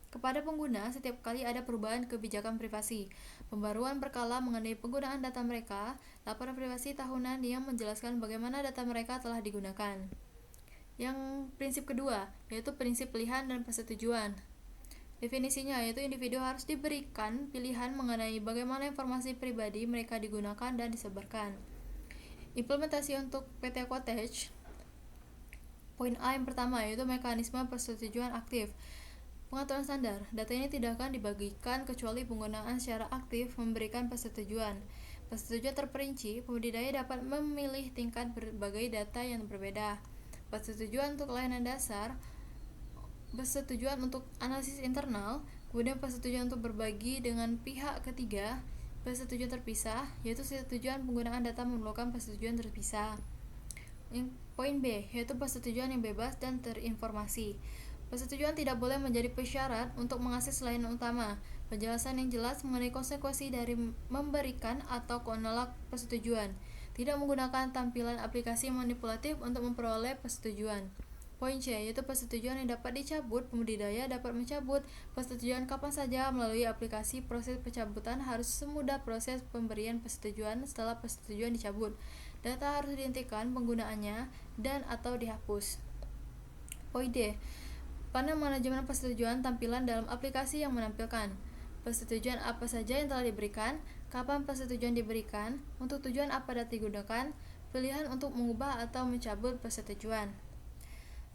kepada pengguna setiap kali ada perubahan kebijakan privasi, pembaruan berkala mengenai penggunaan data mereka, laporan privasi tahunan yang menjelaskan bagaimana data mereka telah digunakan. Yang prinsip kedua, yaitu prinsip pilihan dan persetujuan. Definisinya yaitu individu harus diberikan pilihan mengenai bagaimana informasi pribadi mereka digunakan dan disebarkan. Implementasi untuk PT Aquatech. Poin A yang pertama yaitu mekanisme persetujuan aktif. Pengaturan standar, data ini tidak akan dibagikan kecuali penggunaan secara aktif memberikan persetujuan. Persetujuan terperinci, pembudidaya dapat memilih tingkat berbagai data yang berbeda. Persetujuan untuk layanan dasar, persetujuan untuk analisis internal, kemudian persetujuan untuk berbagi dengan pihak ketiga, persetujuan terpisah, yaitu persetujuan penggunaan data memerlukan persetujuan terpisah. Poin B, yaitu persetujuan yang bebas dan terinformasi. Persetujuan tidak boleh menjadi persyarat untuk mengakses layanan utama. Penjelasan yang jelas mengenai konsekuensi dari memberikan atau menolak persetujuan. Tidak menggunakan tampilan aplikasi manipulatif untuk memperoleh persetujuan. Poin C, yaitu persetujuan yang dapat dicabut. Pembudidaya dapat mencabut persetujuan kapan saja melalui aplikasi. Proses pencabutan harus semudah proses pemberian persetujuan setelah persetujuan dicabut. Data harus dihentikan penggunaannya dan atau dihapus. Poin D, panel manajemen persetujuan tampilan dalam aplikasi yang menampilkan persetujuan apa saja yang telah diberikan, kapan persetujuan diberikan, untuk tujuan apa data digunakan, pilihan untuk mengubah atau mencabut persetujuan.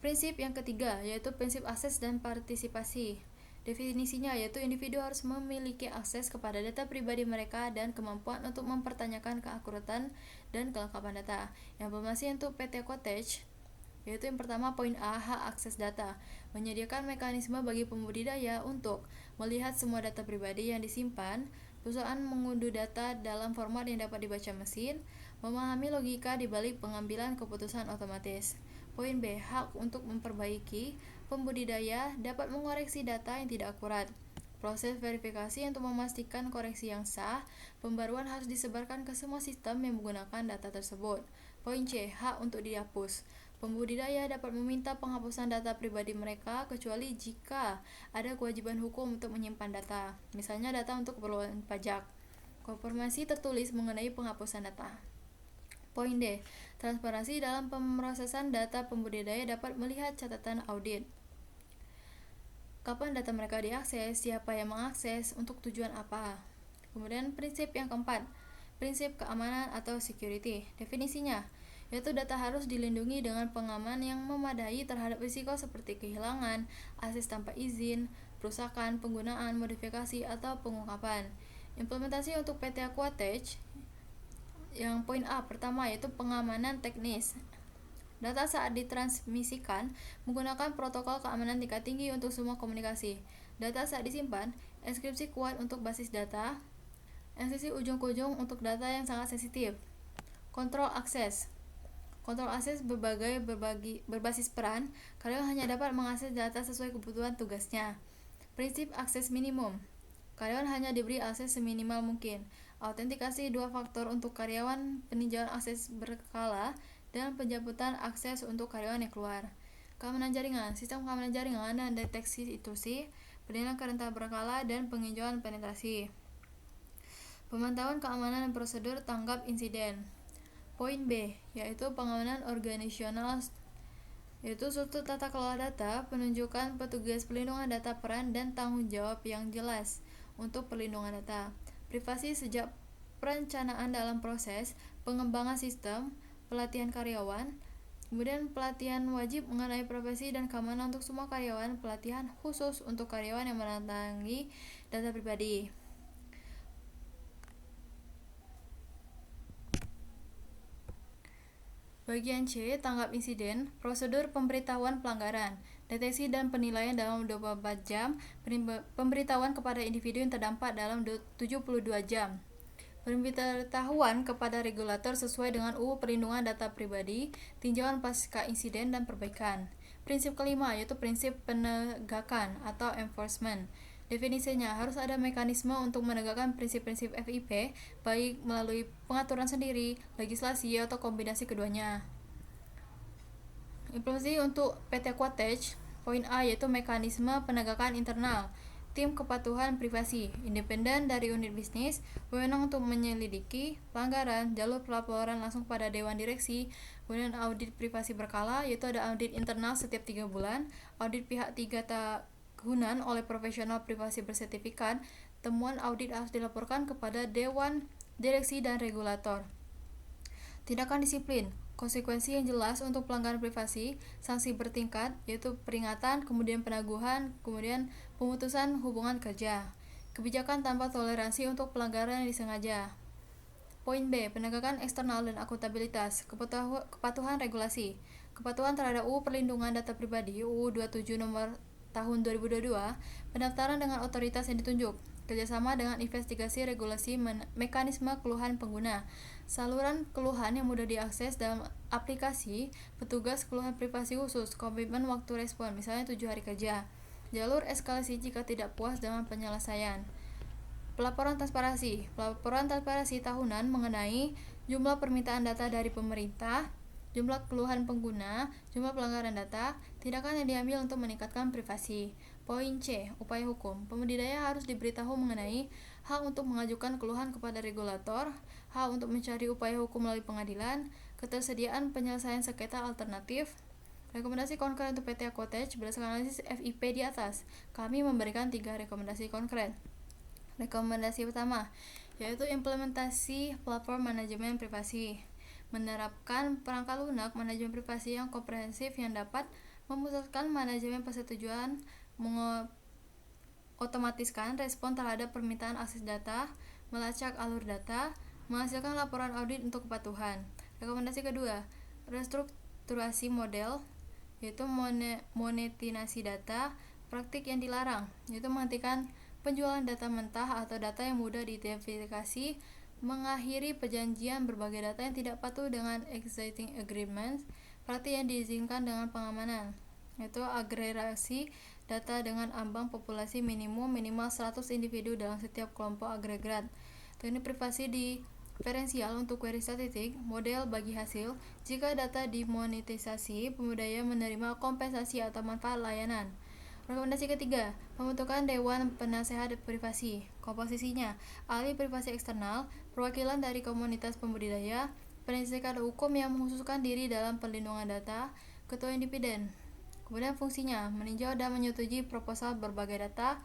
Prinsip yang ketiga yaitu prinsip akses dan partisipasi. Definisinya yaitu individu harus memiliki akses kepada data pribadi mereka dan kemampuan untuk mempertanyakan keakuratan dan kelengkapan data. Implementasi untuk PT Aquatech yaitu yang pertama poin A, hak akses data, menyediakan mekanisme bagi pembudidaya untuk melihat semua data pribadi yang disimpan, perusahaan mengunduh data dalam format yang dapat dibaca mesin, memahami logika di balik pengambilan keputusan otomatis. Poin B, hak untuk memperbaiki, pembudidaya dapat mengoreksi data yang tidak akurat. Proses verifikasi untuk memastikan koreksi yang sah, pembaruan harus disebarkan ke semua sistem yang menggunakan data tersebut. Poin C, hak untuk dihapus. Pembudidaya dapat meminta penghapusan data pribadi mereka kecuali jika ada kewajiban hukum untuk menyimpan data, misalnya data untuk keperluan pajak. Konfirmasi tertulis mengenai penghapusan data. Poin D, transparansi dalam pemrosesan data. Pembudidaya dapat melihat catatan audit. Kapan data mereka diakses, siapa yang mengakses, untuk tujuan apa. Kemudian prinsip yang keempat, prinsip keamanan atau security. Definisinya yaitu data harus dilindungi dengan pengaman yang memadai terhadap risiko seperti kehilangan, akses tanpa izin, perusakan, penggunaan, modifikasi, atau pengungkapan. Implementasi untuk PT Aquatech yang poin A pertama yaitu pengamanan teknis. Data saat ditransmisikan menggunakan protokol keamanan tingkat tinggi untuk semua komunikasi. Data saat disimpan, enkripsi kuat untuk basis data, enkripsi ujung ke ujung untuk data yang sangat sensitif. Kontrol akses. Kontrol akses berbasis peran, karyawan hanya dapat mengakses data sesuai kebutuhan tugasnya. Prinsip akses minimum. Karyawan hanya diberi akses seminimal mungkin. Autentikasi 2 faktor untuk karyawan, peninjauan akses berkala, dan penjemputan akses untuk karyawan yang keluar. Keamanan jaringan. Sistem keamanan jaringan dan deteksi intrusi, penilaian kerentanan berkala, dan penginjauan penetrasi. Pemantauan keamanan dan prosedur tanggap insiden. Poin B, yaitu pengamanan organisasional, yaitu struktur tata kelola data, penunjukan petugas pelindungan data, peran dan tanggung jawab yang jelas untuk perlindungan data. Privasi sejak perencanaan dalam proses pengembangan sistem, pelatihan karyawan, Kemudian pelatihan wajib mengenai privasi dan keamanan untuk semua karyawan, pelatihan khusus untuk karyawan yang mendatangi data pribadi. Bagian C, tanggap insiden, prosedur pemberitahuan pelanggaran, deteksi dan penilaian dalam 24 jam, pemberitahuan kepada individu yang terdampak dalam 72 jam. Pemberitahuan kepada regulator sesuai dengan UU Perlindungan Data Pribadi, tinjauan pasca insiden dan perbaikan. Prinsip kelima yaitu prinsip penegakan atau enforcement. Definisinya, harus ada mekanisme untuk menegakkan prinsip-prinsip FIP, baik melalui pengaturan sendiri, legislasi, atau kombinasi keduanya. Implementasi untuk PT Aquatech, poin A yaitu mekanisme penegakan internal. Tim kepatuhan privasi, independen dari unit bisnis, wewenang untuk menyelidiki pelanggaran, jalur pelaporan langsung pada Dewan Direksi, kemudian audit privasi berkala, yaitu ada audit internal setiap 3 bulan, audit pihak 3 tahunan oleh profesional privasi bersertifikat, temuan audit harus dilaporkan kepada Dewan Direksi dan regulator. Tindakan disiplin, konsekuensi yang jelas untuk pelanggaran privasi, sanksi bertingkat, yaitu peringatan, kemudian penaguhan, kemudian pemutusan hubungan kerja. Kebijakan tanpa toleransi untuk pelanggaran yang disengaja. Poin B, penegakan eksternal dan akuntabilitas, kepatuhan regulasi. Kepatuhan terhadap UU Perlindungan Data Pribadi, UU 27 nomor tahun 2022, pendaftaran dengan otoritas yang ditunjuk, kerjasama dengan investigasi regulasi mekanisme keluhan pengguna, saluran keluhan yang mudah diakses dalam aplikasi, petugas keluhan privasi khusus, komitmen waktu respon, misalnya 7 hari kerja, jalur eskalasi jika tidak puas dengan penyelesaian. Pelaporan transparansi tahunan mengenai jumlah permintaan data dari pemerintah, jumlah keluhan pengguna, jumlah pelanggaran data, tindakan yang diambil untuk meningkatkan privasi. Poin C, upaya hukum. Pembudidaya harus diberitahu mengenai hak untuk mengajukan keluhan kepada regulator, hak untuk mencari upaya hukum melalui pengadilan, ketersediaan penyelesaian sengketa alternatif. Rekomendasi konkret untuk PT Aquatech berdasarkan analisis FIP di atas. Kami memberikan 3 rekomendasi konkret. Rekomendasi pertama, yaitu implementasi platform manajemen privasi. Menerapkan perangkat lunak manajemen privasi yang komprehensif yang dapat memusatkan manajemen persetujuan, mengotomatiskan respon terhadap permintaan akses data, melacak alur data, menghasilkan laporan audit untuk kepatuhan. Rekomendasi kedua, restrukturasi model, yaitu monetisasi data, praktik yang dilarang, yaitu menghentikan penjualan data mentah atau data yang mudah diidentifikasi, mengakhiri perjanjian berbagai data yang tidak patuh dengan existing agreements, praktik yang diizinkan dengan pengamanan, yaitu agregasi data dengan ambang populasi minimum minimal 100 individu dalam setiap kelompok agregat. Teknik privasi diferensial untuk query statistik, model bagi hasil, jika data dimonetisasi, pembudidaya menerima kompensasi atau manfaat layanan. Rekomendasi ketiga, pembentukan Dewan Penasehat Privasi. Komposisinya, ahli privasi eksternal, perwakilan dari komunitas pembudidaya, penasihat hukum yang mengkhususkan diri dalam perlindungan data, ketua independen. Kemudian fungsinya, meninjau dan menyetujui proposal berbagai data,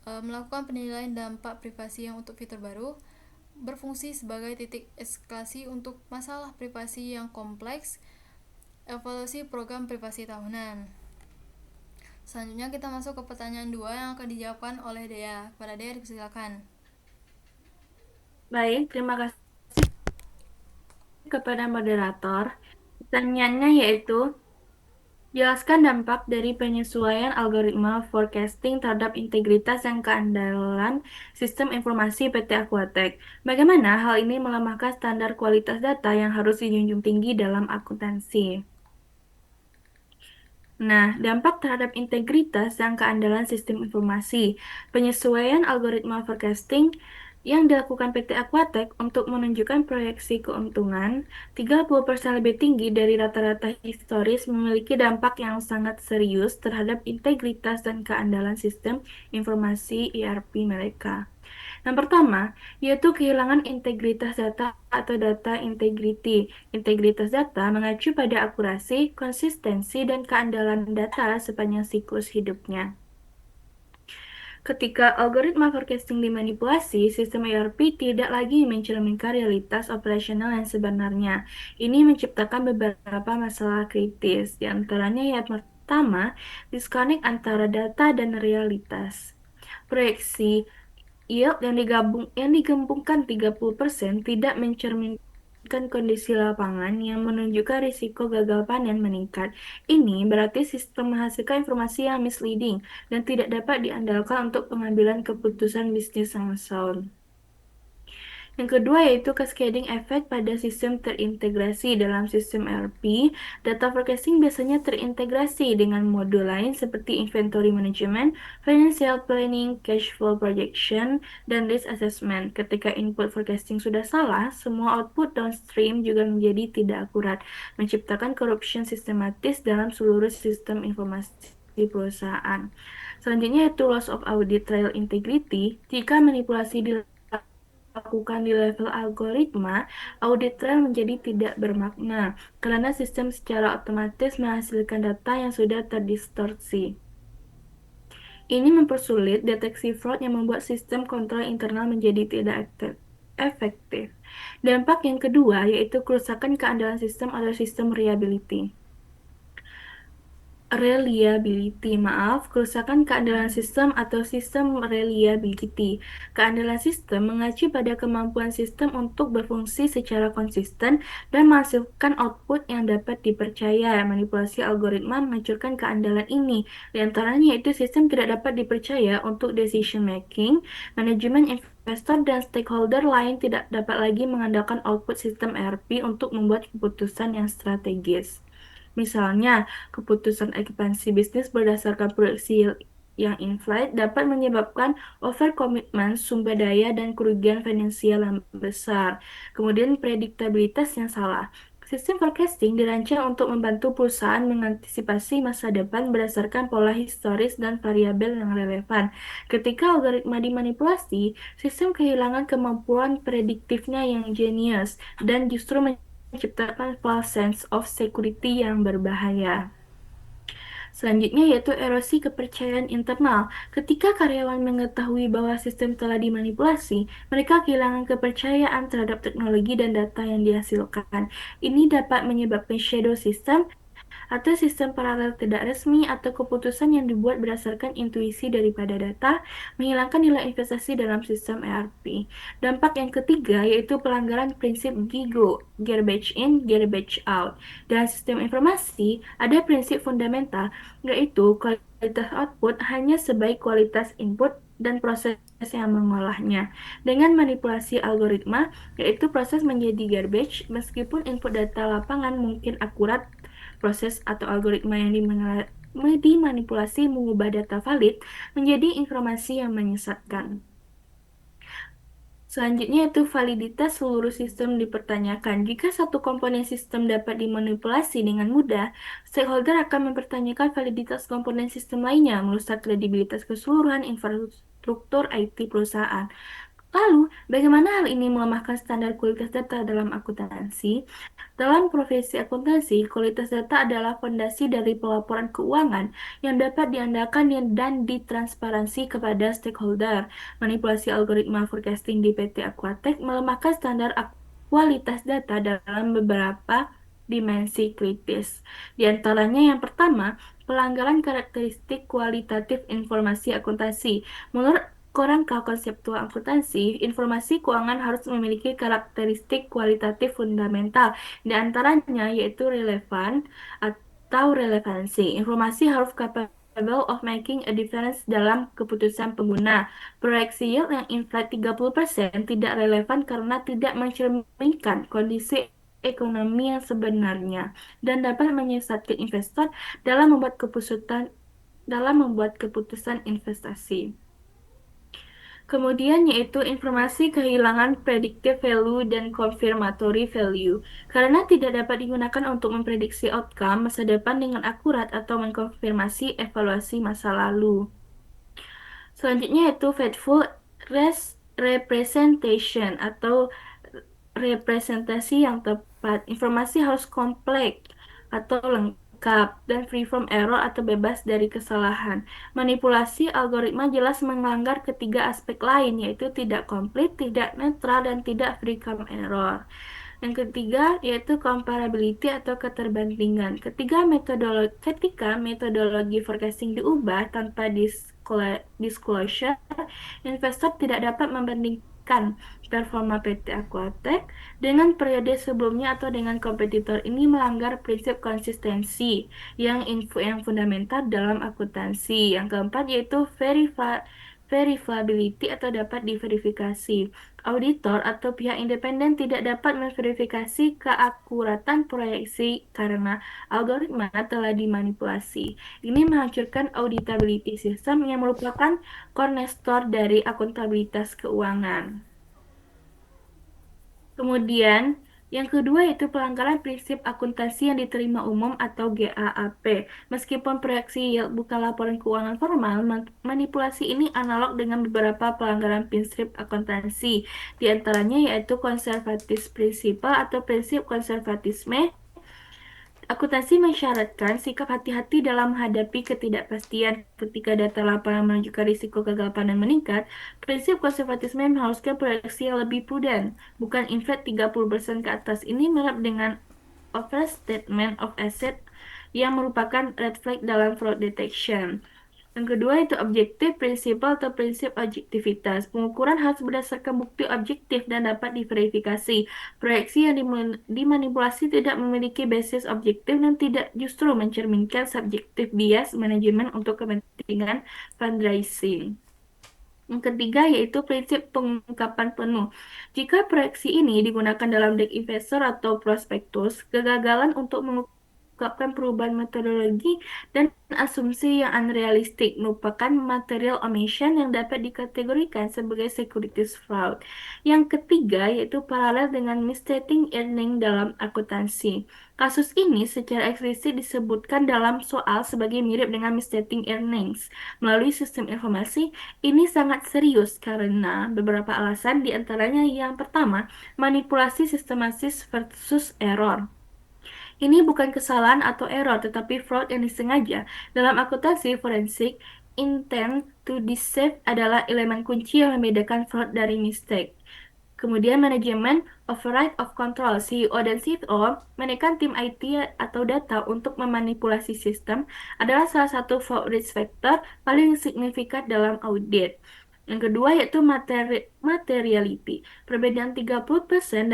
melakukan penilaian dampak privasi yang untuk fitur baru, berfungsi sebagai titik eskalasi untuk masalah privasi yang kompleks, evaluasi program privasi tahunan. Selanjutnya kita masuk ke pertanyaan 2 yang akan dijawabkan oleh Dea. Kepada Dea dipersilakan. Baik, terima kasih kepada moderator. Pertanyaannya yaitu, jelaskan dampak dari penyesuaian algoritma forecasting terhadap integritas dan keandalan sistem informasi PT Aquatech. Bagaimana hal ini melemahkan standar kualitas data yang harus dijunjung tinggi dalam akuntansi? Nah, dampak terhadap integritas dan keandalan sistem informasi, penyesuaian algoritma forecasting yang dilakukan PT Aquatech untuk menunjukkan proyeksi keuntungan 30% lebih tinggi dari rata-rata historis memiliki dampak yang sangat serius terhadap integritas dan keandalan sistem informasi ERP mereka. Yang pertama, yaitu kehilangan integritas data atau data integrity. Integritas data mengacu pada akurasi, konsistensi, dan keandalan data sepanjang siklus hidupnya. Ketika algoritma forecasting dimanipulasi, sistem ERP tidak lagi mencerminkan realitas operasional yang sebenarnya. Ini menciptakan beberapa masalah kritis, di antaranya yang pertama, disconnect antara data dan realitas. Proyeksi yield yang digabungkan 30% tidak mencerminkan kondisi lapangan yang menunjukkan risiko gagal panen meningkat. Ini berarti sistem menghasilkan informasi yang misleading dan tidak dapat diandalkan untuk pengambilan keputusan bisnis yang sound. Yang kedua yaitu cascading effect pada sistem terintegrasi. Dalam sistem ERP, data forecasting biasanya terintegrasi dengan modul lain seperti inventory management, financial planning, cash flow projection, dan risk assessment. Ketika input forecasting sudah salah, semua output downstream juga menjadi tidak akurat, menciptakan corruption sistematis dalam seluruh sistem informasi perusahaan. Selanjutnya yaitu loss of audit trail integrity. Jika manipulasi dilakukan di level algoritma, audit trail menjadi tidak bermakna karena sistem secara otomatis menghasilkan data yang sudah terdistorsi. Ini mempersulit deteksi fraud yang membuat sistem kontrol internal menjadi tidak efektif. Dampak yang kedua yaitu kerusakan keandalan sistem atau sistem kerusakan keandalan sistem atau sistem reliability. Keandalan sistem mengacu pada kemampuan sistem untuk berfungsi secara konsisten dan menghasilkan output yang dapat dipercaya. Manipulasi algoritma menghancurkan keandalan ini. Di antaranya yaitu sistem tidak dapat dipercaya untuk decision making, manajemen investor dan stakeholder lain tidak dapat lagi mengandalkan output sistem ERP untuk membuat keputusan yang strategis. Misalnya, keputusan ekspansi bisnis berdasarkan proyeksi yang inflate dapat menyebabkan overcommitment sumber daya dan kerugian finansial yang besar. Kemudian, prediktabilitas yang salah. Sistem forecasting dirancang untuk membantu perusahaan mengantisipasi masa depan berdasarkan pola historis dan variabel yang relevan. Ketika algoritma dimanipulasi, sistem kehilangan kemampuan prediktifnya yang jenius dan justru menciptakan false sense of security yang berbahaya. Selanjutnya yaitu erosi kepercayaan internal. Ketika karyawan mengetahui bahwa sistem telah dimanipulasi, mereka kehilangan kepercayaan terhadap teknologi dan data yang dihasilkan. Ini dapat menyebabkan shadow system atau sistem paralel tidak resmi atau keputusan yang dibuat berdasarkan intuisi daripada data, menghilangkan nilai investasi dalam sistem ERP. Dampak yang ketiga yaitu pelanggaran prinsip GIGO, garbage in, garbage out. Dalam sistem informasi, ada prinsip fundamental, yaitu kualitas output hanya sebaik kualitas input dan proses yang mengolahnya. Dengan manipulasi algoritma, yaitu proses menjadi garbage, meskipun input data lapangan mungkin akurat, proses atau algoritma yang dimanipulasi mengubah data valid menjadi informasi yang menyesatkan. Selanjutnya itu validitas seluruh sistem dipertanyakan. Jika satu komponen sistem dapat dimanipulasi dengan mudah, stakeholder akan mempertanyakan validitas komponen sistem lainnya, merusak kredibilitas keseluruhan infrastruktur IT perusahaan. Lalu, bagaimana hal ini melemahkan standar kualitas data dalam akuntansi? Dalam profesi akuntansi, kualitas data adalah fondasi dari pelaporan keuangan yang dapat diandalkan dan ditransparansi kepada stakeholder. Manipulasi algoritma forecasting di PT Aquatech melemahkan standar kualitas data dalam beberapa dimensi kritis. Di antaranya yang pertama, pelanggaran karakteristik kualitatif informasi akuntansi. Menurut kerangka konseptual akuntansi, informasi keuangan harus memiliki karakteristik kualitatif fundamental, di antaranya yaitu relevan atau relevansi. Informasi harus capable of making a difference dalam keputusan pengguna. Proyeksi yield yang inflate 30% tidak relevan karena tidak mencerminkan kondisi ekonomi yang sebenarnya dan dapat menyesatkan investor dalam membuat keputusan investasi. Kemudian yaitu informasi kehilangan predictive value dan confirmatory value. Karena tidak dapat digunakan untuk memprediksi outcome masa depan dengan akurat atau mengkonfirmasi evaluasi masa lalu. Selanjutnya yaitu faithful representation atau representasi yang tepat. Informasi harus kompleks atau lengkap lengkap, dan free from error atau bebas dari kesalahan. Manipulasi algoritma jelas melanggar ketiga aspek lain, yaitu tidak komplit, tidak netral, dan tidak free from error. Yang ketiga yaitu comparability atau keterbandingan. Ketika metodologi forecasting diubah tanpa disclosure, investor tidak dapat membandingkan performa PT Aquatech dengan periode sebelumnya atau dengan kompetitor. Ini melanggar prinsip konsistensi yang fundamental dalam akuntansi. Yang keempat yaitu verifiability atau dapat diverifikasi. Auditor atau pihak independen tidak dapat memverifikasi keakuratan proyeksi karena algoritma telah dimanipulasi. Ini menghancurkan auditability system yang merupakan cornerstone dari akuntabilitas keuangan. Kemudian, yang kedua yaitu pelanggaran prinsip akuntansi yang diterima umum atau GAAP. Meskipun proyeksi yield bukan laporan keuangan formal, manipulasi ini analog dengan beberapa pelanggaran prinsip akuntansi. Di antaranya yaitu conservative principle atau prinsip konservatisme. Akuntansi mensyaratkan sikap hati-hati dalam menghadapi ketidakpastian ketika data lapangan menunjukkan risiko gagal panen meningkat. Prinsip konservatisme mengharuskan proyeksi yang lebih prudent, bukan inflate 30% ke atas. Ini mirip dengan overstatement of asset yang merupakan red flag dalam fraud detection. Yang kedua itu objektif prinsipal atau prinsip objektivitas. Pengukuran harus berdasarkan bukti objektif dan dapat diverifikasi. Proyeksi yang dimanipulasi tidak memiliki basis objektif dan tidak justru mencerminkan subjektif bias manajemen untuk kepentingan fundraising. Yang ketiga yaitu prinsip pengungkapan penuh. Jika proyeksi ini digunakan dalam deck investor atau prospektus, kegagalan untuk mengungkapkan perubahan metodologi dan asumsi yang unrealistik merupakan material omission yang dapat dikategorikan sebagai securities fraud. Yang ketiga yaitu paralel dengan misstating earning dalam akuntansi. Kasus ini secara eksplisit disebutkan dalam soal sebagai mirip dengan misstating earnings. Melalui sistem informasi, ini sangat serius karena beberapa alasan, di antaranya yang pertama, manipulasi sistematis versus error. Ini bukan kesalahan atau error, tetapi fraud yang disengaja. Dalam akuntansi forensik, intent to deceive adalah elemen kunci yang membedakan fraud dari mistake. Kemudian manajemen override of control, CEO dan CFO menekan tim IT atau data untuk memanipulasi sistem adalah salah satu fraud risk factor paling signifikan dalam audit. Yang kedua yaitu materiality. Perbedaan 30%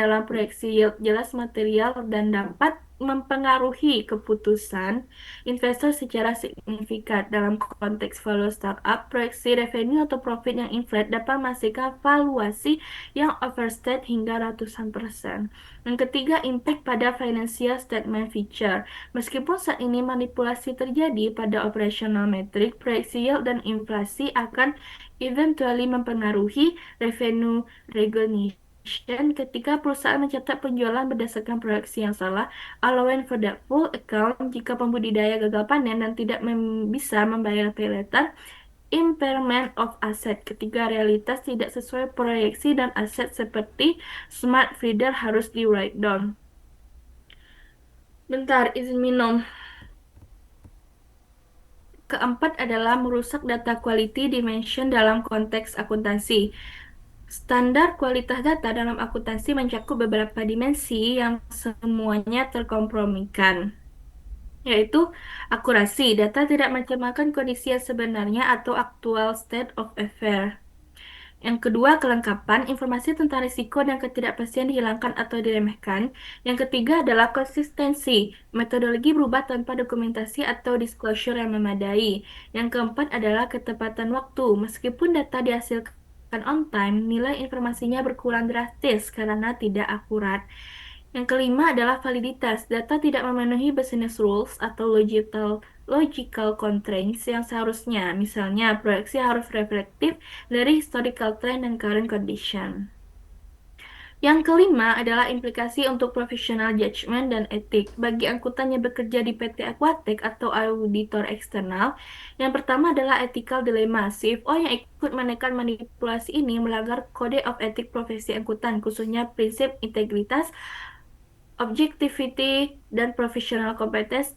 dalam proyeksi yield jelas material dan dapat mempengaruhi keputusan investor secara signifikan. Dalam konteks value startup, proyeksi revenue atau profit yang inflate dapat menghasilkan valuasi yang overstate hingga ratusan persen. Yang ketiga, impact pada financial statement feature. Meskipun saat ini manipulasi terjadi pada operational metric, proyeksi yield dan inflasi akan eventually mempengaruhi revenue recognition ketika perusahaan mencatat penjualan berdasarkan proyeksi yang salah, allowance for that full account jika pembudidaya gagal panen dan tidak bisa membayar pay later, impairment of asset ketika realitas tidak sesuai proyeksi dan aset seperti smart feeder harus di write down. Bentar, izin minum. Keempat adalah merusak data quality dimension dalam konteks akuntansi. Standar kualitas data dalam akuntansi mencakup beberapa dimensi yang semuanya terkompromikan, yaitu akurasi, data tidak mencerminkan kondisi yang sebenarnya atau actual state of affair. Yang kedua, kelengkapan, informasi tentang risiko dan ketidakpastian dihilangkan atau diremehkan. Yang ketiga adalah konsistensi, metodologi berubah tanpa dokumentasi atau disclosure yang memadai. Yang keempat adalah ketepatan waktu, meskipun data dihasilkan on time, nilai informasinya berkurang drastis karena tidak akurat. Yang kelima adalah validitas. Data tidak memenuhi business rules atau logical constraints yang seharusnya. Misalnya, proyeksi harus reflektif dari historical trend dan current condition. Yang kelima adalah implikasi untuk professional judgment dan etik. Bagi angkutan yang bekerja di PT Aquatech atau auditor eksternal, yang pertama adalah ethical dilemma. CFO yang ikut menekan manipulasi ini melanggar kode of etik profesi angkutan, khususnya prinsip integritas, objectivity, dan professional competence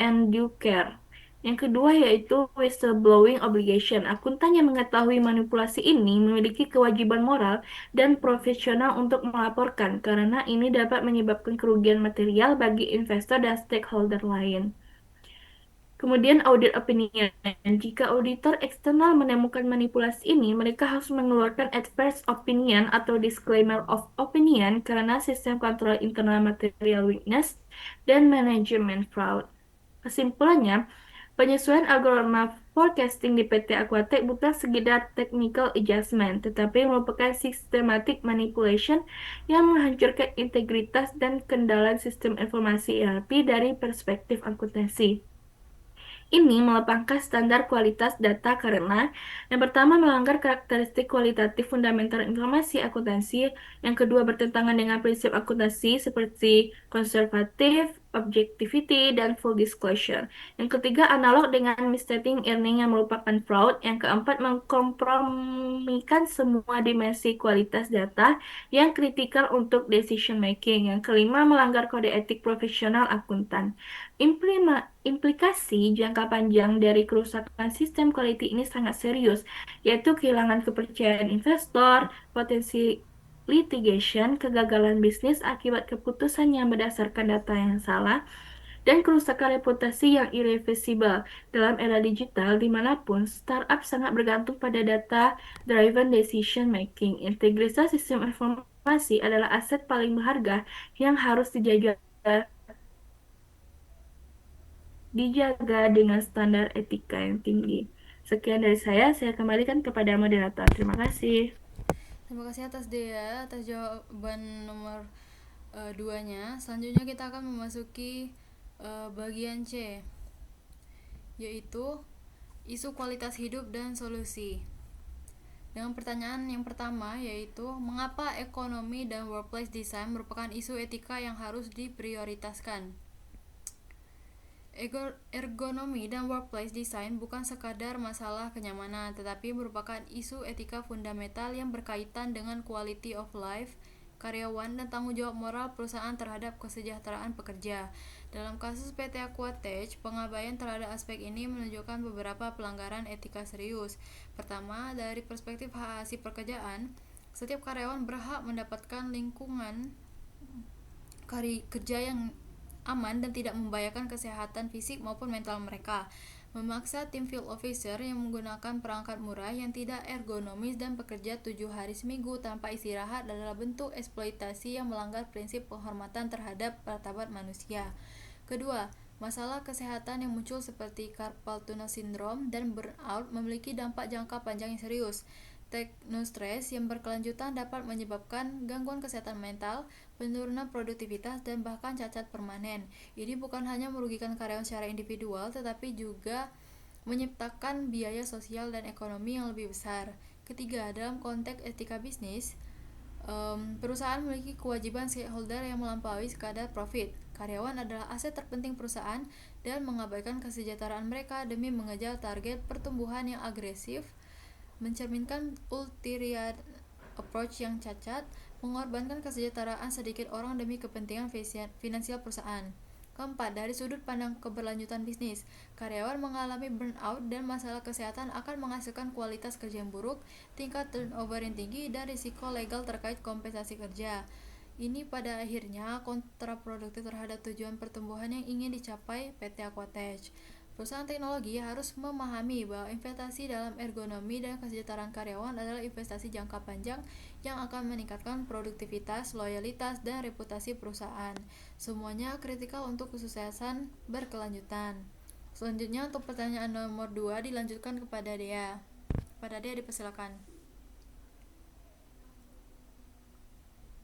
and due care. Yang kedua yaitu whistleblowing obligation. Akuntan yang mengetahui manipulasi ini memiliki kewajiban moral dan profesional untuk melaporkan karena ini dapat menyebabkan kerugian material bagi investor dan stakeholder lain. Kemudian audit opinion. Jika auditor eksternal menemukan manipulasi ini, mereka harus mengeluarkan adverse opinion atau disclaimer of opinion karena sistem kontrol internal material weakness dan manajemen fraud. Kesimpulannya, penyesuaian algoritma forecasting di PT Aquatech bukan sekedar technical adjustment, tetapi merupakan systematic manipulation yang menghancurkan integritas dan kendalian sistem informasi ERP dari perspektif akuntansi. Ini melepaskan standar kualitas data karena yang pertama melanggar karakteristik kualitatif fundamental informasi akuntansi, yang kedua bertentangan dengan prinsip akuntansi seperti konservatif, objectivity, dan full disclosure. Yang ketiga analog dengan misstating earning yang merupakan fraud, yang keempat mengkompromikan semua dimensi kualitas data yang kritikal untuk decision making, yang kelima melanggar kode etik profesional akuntan. Implikasi jangka panjang dari kerusakan sistem quality ini sangat serius, yaitu kehilangan kepercayaan investor, potensi litigation, kegagalan bisnis akibat keputusan yang berdasarkan data yang salah, dan kerusakan reputasi yang irreversible. Dalam era digital, dimanapun, startup sangat bergantung pada data-driven decision making. Integritas sistem informasi adalah aset paling berharga yang harus dijaga dengan standar etika yang tinggi. Sekian dari saya kembalikan kepada moderator. Terima kasih. Terima kasih atas Dea, atas jawaban nomor 2-nya. Selanjutnya kita akan memasuki bagian C, yaitu isu kualitas hidup dan solusi. Dengan pertanyaan yang pertama yaitu, mengapa ekonomi dan workplace design merupakan isu etika yang harus diprioritaskan? Ergonomi dan workplace design bukan sekadar masalah kenyamanan, tetapi merupakan isu etika fundamental yang berkaitan dengan quality of life karyawan dan tanggung jawab moral perusahaan terhadap kesejahteraan pekerja. Dalam kasus PT Aquatech, pengabaian terhadap aspek ini menunjukkan beberapa pelanggaran etika serius. Pertama, dari perspektif hak asasi pekerjaan, setiap karyawan berhak mendapatkan lingkungan kerja yang aman dan tidak membahayakan kesehatan fisik maupun mental mereka. Memaksa tim field officer yang menggunakan perangkat murah yang tidak ergonomis dan bekerja 7 hari seminggu tanpa istirahat adalah bentuk eksploitasi yang melanggar prinsip penghormatan terhadap martabat manusia. Kedua, masalah kesehatan yang muncul seperti carpal tunnel syndrome dan burnout memiliki dampak jangka panjang yang serius. Teknostres yang berkelanjutan dapat menyebabkan gangguan kesehatan mental, penurunan produktivitas, dan bahkan cacat permanen. Ini bukan hanya merugikan karyawan secara individual, tetapi juga menciptakan biaya sosial dan ekonomi yang lebih besar. Ketiga, dalam konteks etika bisnis, perusahaan memiliki kewajiban stakeholder yang melampaui sekadar profit. Karyawan adalah aset terpenting perusahaan dan mengabaikan kesejahteraan mereka demi mengejar target pertumbuhan yang agresif mencerminkan ulterior approach yang cacat, mengorbankan kesejahteraan sedikit orang demi kepentingan finansial perusahaan. Keempat, dari sudut pandang keberlanjutan bisnis, karyawan mengalami burnout dan masalah kesehatan akan menghasilkan kualitas kerja yang buruk, tingkat turnover yang tinggi, dan risiko legal terkait kompensasi kerja. Ini pada akhirnya kontraproduktif terhadap tujuan pertumbuhan yang ingin dicapai PT Aquatech. Perusahaan teknologi harus memahami bahwa investasi dalam ergonomi dan kesejahteraan karyawan adalah investasi jangka panjang yang akan meningkatkan produktivitas, loyalitas, dan reputasi perusahaan. Semuanya kritikal untuk kesuksesan berkelanjutan. Selanjutnya untuk pertanyaan nomor 2 dilanjutkan kepada Dea. Kepada Dea dipersilakan.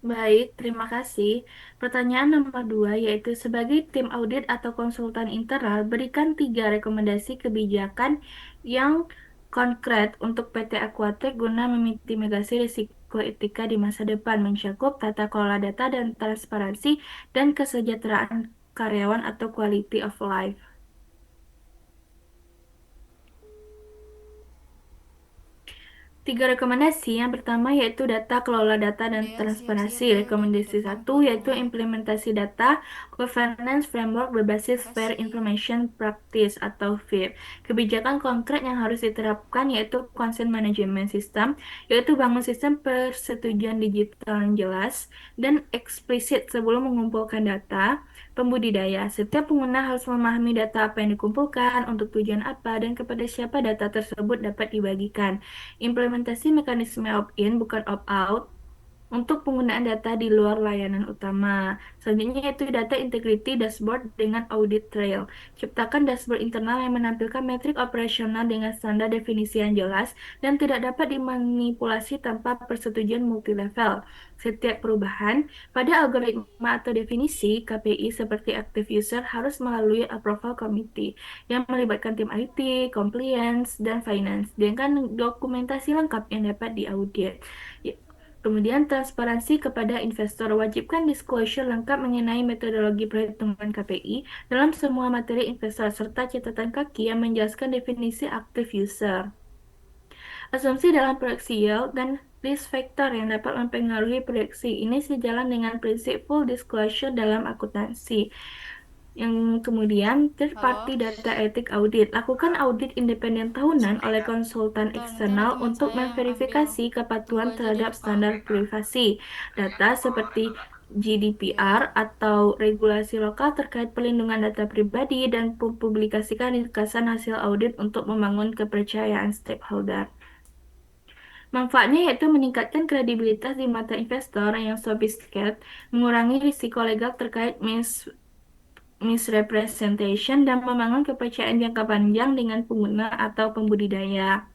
Baik, terima kasih. Pertanyaan nomor 2 yaitu sebagai tim audit atau konsultan internal, berikan 3 rekomendasi kebijakan yang konkret untuk PT Aquatech guna memitigasi risiko etika di masa depan, mencakup tata kelola data dan transparansi dan kesejahteraan karyawan atau quality of life. Tiga rekomendasi. Yang pertama yaitu data, kelola data, dan Dea, siap-siap transparansi. ya, udah di Rekomendasi depan satu yaitu podiumnya. implementasi data governance framework berbasis Fair Makasih. Information Practice atau FIP. Kebijakan konkret yang harus diterapkan yaitu Consent Management System, yaitu bangun sistem persetujuan digital yang jelas dan eksplisit sebelum mengumpulkan data. Pembudidaya. Setiap pengguna harus memahami data apa yang dikumpulkan, untuk tujuan apa, dan kepada siapa data tersebut dapat dibagikan. Implementasi mekanisme opt-in bukan opt-out untuk penggunaan data di luar layanan utama. Selanjutnya yaitu data integrity dashboard dengan audit trail. Ciptakan dashboard internal yang menampilkan metrik operasional dengan standar definisi yang jelas dan tidak dapat dimanipulasi tanpa persetujuan multilevel. Setiap perubahan pada algoritma atau definisi KPI seperti active user harus melalui approval committee yang melibatkan tim IT, compliance, dan finance dengan dokumentasi lengkap yang dapat diaudit. Ya, kemudian transparansi kepada investor. Wajibkan disclosure lengkap mengenai metodologi perhitungan KPI dalam semua materi investor serta catatan kaki yang menjelaskan definisi active user. Asumsi dalam proyeksi yield dan risk factor yang dapat mempengaruhi proyeksi ini sejalan dengan prinsip full disclosure dalam akuntansi. Yang kemudian, third Halo, party data ethic audit. Lakukan audit independen tahunan oleh konsultan bentar ada eksternal teman untuk saya yang ambil. memverifikasi Tunggu kepatuhan aja di terhadap depan. standar privasi. Data seperti GDPR Ya. atau regulasi lokal terkait perlindungan data pribadi dan mempublikasikan ringkasan hasil audit untuk membangun kepercayaan stakeholder. Manfaatnya yaitu meningkatkan kredibilitas di mata investor yang sophisticated, mengurangi risiko legal terkait misrepresentation, dan membangun kepercayaan jangka panjang dengan pengguna atau pembudidaya.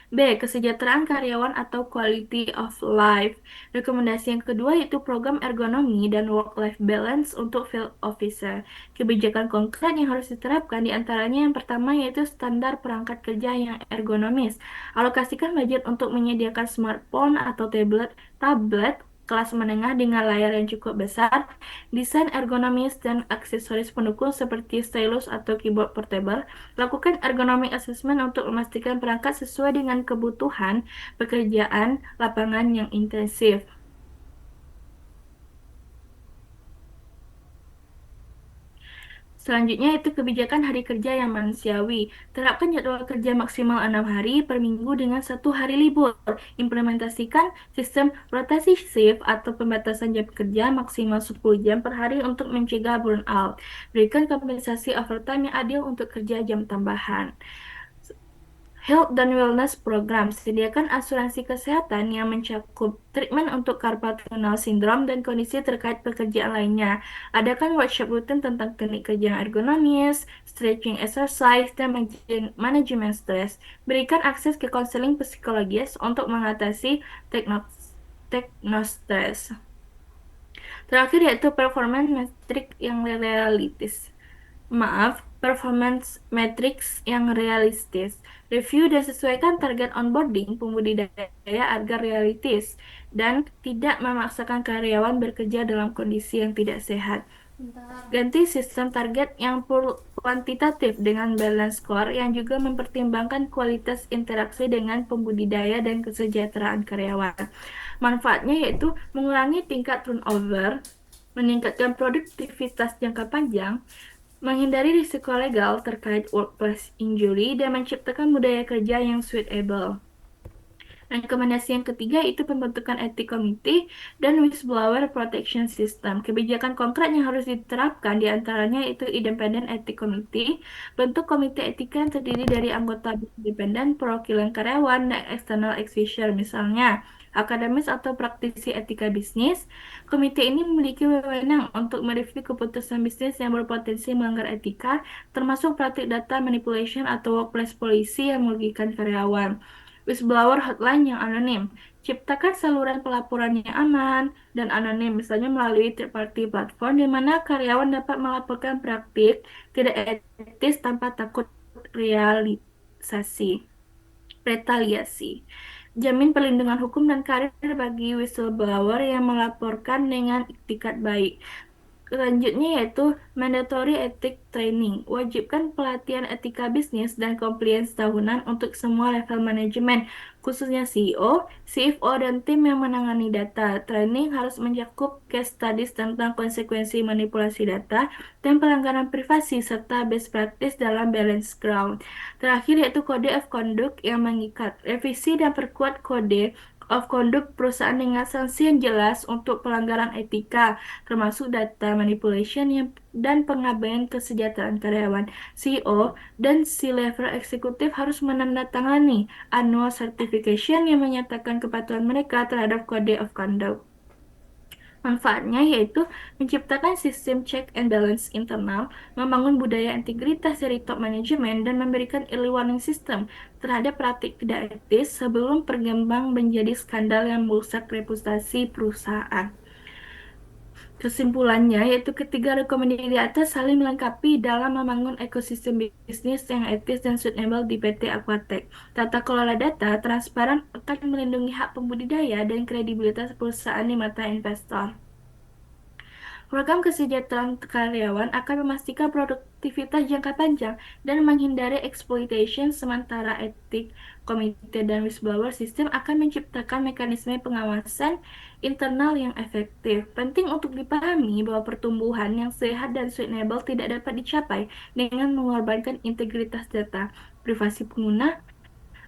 B. Kesejahteraan karyawan atau quality of life. Rekomendasi yang kedua yaitu program ergonomi dan work-life balance untuk field officer. Kebijakan konkret yang harus diterapkan di antaranya yang pertama yaitu standar perangkat kerja yang ergonomis. Alokasikan budget untuk menyediakan smartphone atau tablet kelas menengah dengan layar yang cukup besar, desain ergonomis dan aksesoris pendukung seperti stylus atau keyboard portable. Lakukan ergonomic assessment untuk memastikan perangkat sesuai dengan kebutuhan pekerjaan lapangan yang intensif. Selanjutnya itu kebijakan hari kerja yang manusiawi. Terapkan jadwal kerja maksimal 6 hari per minggu dengan 1 hari libur. Implementasikan sistem rotasi shift atau pembatasan jam kerja maksimal 10 jam per hari untuk mencegah burnout. Berikan kompensasi overtime yang adil untuk kerja jam tambahan. Health dan Wellness Program. Sediakan asuransi kesehatan yang mencakup treatment untuk carpal tunnel syndrome dan kondisi terkait pekerjaan lainnya. Adakan workshop rutin tentang teknik kerja yang ergonomis, stretching exercise, dan manajemen stres. Berikan akses ke konseling psikologis untuk mengatasi teknostres. Terakhir yaitu performance metric yang performance metrics yang realistis. Review dan sesuaikan target onboarding pembudidaya agar realistis dan tidak memaksakan karyawan bekerja dalam kondisi yang tidak sehat. Bentar. Ganti sistem target yang kuantitatif dengan balance score yang juga mempertimbangkan kualitas interaksi dengan pembudidaya dan kesejahteraan karyawan. Manfaatnya yaitu mengurangi tingkat turnover, meningkatkan produktivitas jangka panjang, menghindari risiko legal terkait workplace injury, dan menciptakan budaya kerja yang suitable. Rekomendasi yang ketiga itu pembentukan etik committee dan whistleblower protection system. Kebijakan konkret yang harus diterapkan diantaranya itu independent ethic committee, bentuk komite etika yang terdiri dari anggota independen, perwakilan karyawan, dan external advisor, misalnya akademis atau praktisi etika bisnis. Komite ini memiliki wewenang untuk mereview keputusan bisnis yang berpotensi melanggar etika, termasuk praktik data manipulation atau workplace policy yang merugikan karyawan. Whistleblower hotline yang anonim. Ciptakan saluran pelaporan yang aman dan anonim, misalnya melalui third-party platform di mana karyawan dapat melaporkan praktik tidak etis tanpa takut retaliasi. Jamin perlindungan hukum dan karir bagi whistleblower yang melaporkan dengan itikat baik. Selanjutnya yaitu mandatory ethic training. Wajibkan pelatihan etika bisnis dan compliance tahunan untuk semua level manajemen, khususnya CEO, CFO, dan tim yang menangani data. Training harus mencakup case studies tentang konsekuensi manipulasi data dan pelanggaran privasi serta best practice dalam balance ground. Terakhir yaitu kode of conduct yang mengikat. Revisi dan perkuat kode of conduct perusahaan dengan sanksi yang jelas untuk pelanggaran etika termasuk data manipulation yang, dan pengabaian kesejahteraan karyawan. CEO dan C-level eksekutif harus menandatangani annual certification yang menyatakan kepatuhan mereka terhadap Code of Conduct. Manfaatnya yaitu menciptakan sistem check and balance internal, membangun budaya integritas dari top manajemen, dan memberikan early warning system terhadap praktik tidak etis sebelum berkembang menjadi skandal yang merusak reputasi perusahaan. Kesimpulannya, yaitu ketiga rekomendasi di atas saling melengkapi dalam membangun ekosistem bisnis yang etis dan sustainable di PT Aquatech. Tata kelola data transparan akan melindungi hak pembudidaya dan kredibilitas perusahaan di mata investor. Program kesejahteraan karyawan akan memastikan produktivitas jangka panjang dan menghindari exploitation, sementara etik, komite, dan whistleblower system akan menciptakan mekanisme pengawasan internal yang efektif. Penting untuk dipahami bahwa pertumbuhan yang sehat dan sustainable tidak dapat dicapai dengan mengorbankan integritas data, privasi pengguna,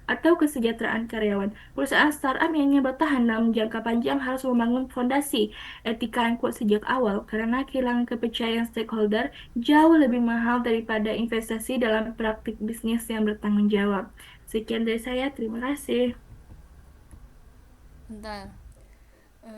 atau kesejahteraan karyawan. Perusahaan startup yang ingin bertahan dalam jangka panjang harus membangun fondasi etika yang kuat sejak awal, karena kehilangan kepercayaan stakeholder jauh lebih mahal daripada investasi dalam praktik bisnis yang bertanggung jawab. Sekian dari saya, terima kasih. Bentar.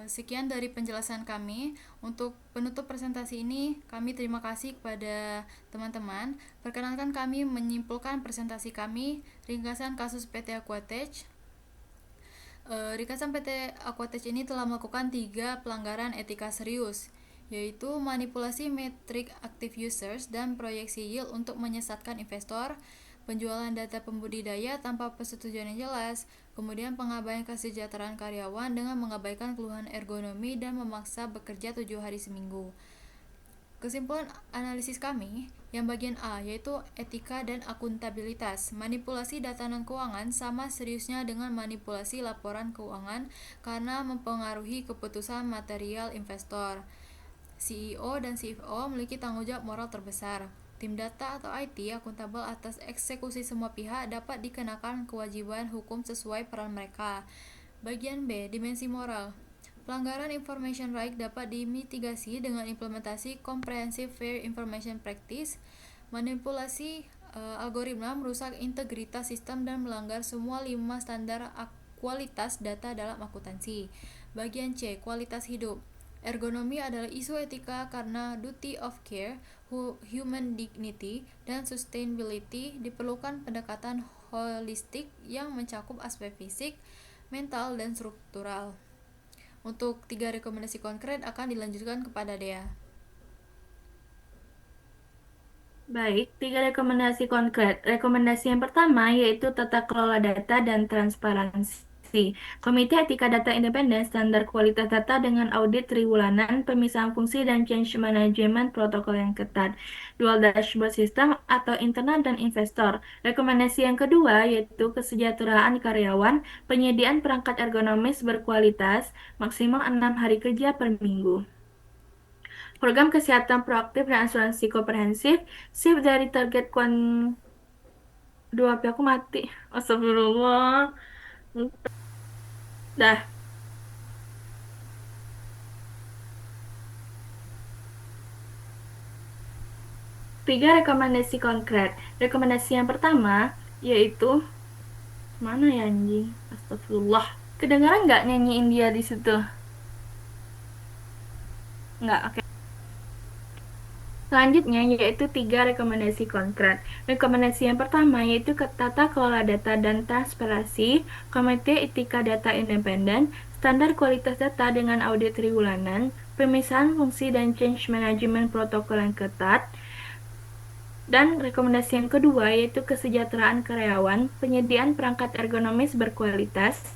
Sekian dari penjelasan kami. Untuk penutup presentasi ini, kami terima kasih kepada teman-teman. Perkenankan kami menyimpulkan presentasi kami, ringkasan kasus PT Aquatech. Ringkasan PT Aquatech ini telah melakukan 3 pelanggaran etika serius, yaitu manipulasi metrik active users dan proyeksi yield untuk menyesatkan investor, penjualan data pembudidaya tanpa persetujuan yang jelas, kemudian pengabaian kesejahteraan karyawan dengan mengabaikan keluhan ergonomi dan memaksa bekerja 7 hari seminggu. Kesimpulan analisis kami, yang bagian A, yaitu etika dan akuntabilitas. Manipulasi data non-keuangan sama seriusnya dengan manipulasi laporan keuangan karena mempengaruhi keputusan material investor. CEO dan CFO memiliki tanggung jawab moral terbesar. Tim data atau IT akuntabel atas eksekusi semua pihak dapat dikenakan kewajiban hukum sesuai peran mereka. Bagian B, dimensi moral. Pelanggaran information right dapat dimitigasi dengan implementasi Comprehensive Fair Information Practice. Manipulasi algoritma merusak integritas sistem dan melanggar semua 5 standar kualitas data dalam akuntansi. Bagian C, kualitas hidup. Ergonomi adalah isu etika karena duty of care, human dignity, dan sustainability diperlukan pendekatan holistik yang mencakup aspek fisik, mental, dan struktural. Untuk 3 rekomendasi konkret akan dilanjutkan kepada Dea. Baik, 3 rekomendasi konkret. Rekomendasi yang pertama yaitu tata kelola data dan transparansi. Komite Etika Data Independen, standar kualitas data dengan audit triwulanan, pemisahan fungsi, dan change management protokol yang ketat. Dual dashboard system atau internal dan investor. Rekomendasi yang kedua yaitu kesejahteraan karyawan, penyediaan perangkat ergonomis berkualitas, maksimal 6 hari kerja per minggu. Program kesehatan proaktif dan asuransi komprehensif, shift dari target Dua HP aku mati. Astagfirullah. Dah. 3 rekomendasi konkret. Rekomendasi yang pertama yaitu mana ya anjing? Astagfirullah. Kedengaran nggak nyanyi India di situ? Nggak, oke. Selanjutnya yaitu 3 rekomendasi konkret. Rekomendasi yang pertama yaitu tata kelola data dan transparansi, Komite Etika Data Independen, standar kualitas data dengan audit triwulanan, pemisahan fungsi dan change management protokol yang ketat. Dan rekomendasi yang kedua yaitu kesejahteraan karyawan, penyediaan perangkat ergonomis berkualitas,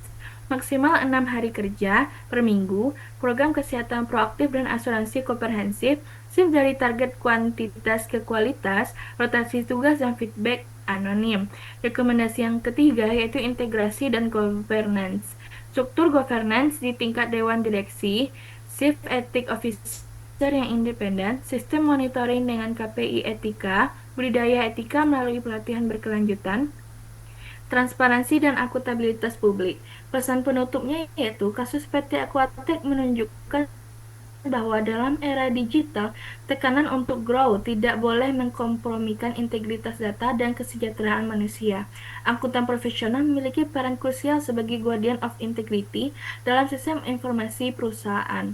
maksimal 6 hari kerja per minggu, program kesehatan proaktif dan asuransi komprehensif, shift dari target kuantitas ke kualitas, rotasi tugas dan feedback anonim. Rekomendasi yang ketiga yaitu integrasi dan governance. Struktur governance di tingkat dewan direksi, chief ethic officer yang independen, sistem monitoring dengan KPI etika, budidaya etika melalui pelatihan berkelanjutan, transparansi dan akuntabilitas publik. Pesan penutupnya yaitu kasus PT Aquatech menunjukkan bahwa dalam era digital, tekanan untuk grow tidak boleh mengkompromikan integritas data dan kesejahteraan manusia. Akuntan profesional memiliki peran krusial sebagai guardian of integrity dalam sistem informasi perusahaan.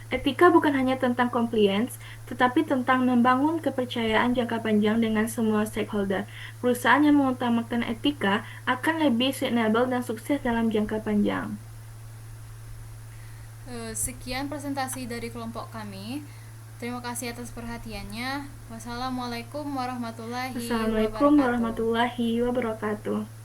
Etika bukan hanya tentang compliance, tetapi tentang membangun kepercayaan jangka panjang dengan semua stakeholder. Perusahaan yang mengutamakan etika akan lebih sustainable dan sukses dalam jangka panjang. Sekian presentasi dari kelompok kami. Terima kasih atas perhatiannya. Wassalamualaikum warahmatullahi Wassalamualaikum wabarakatuh. warahmatullahi wabarakatuh.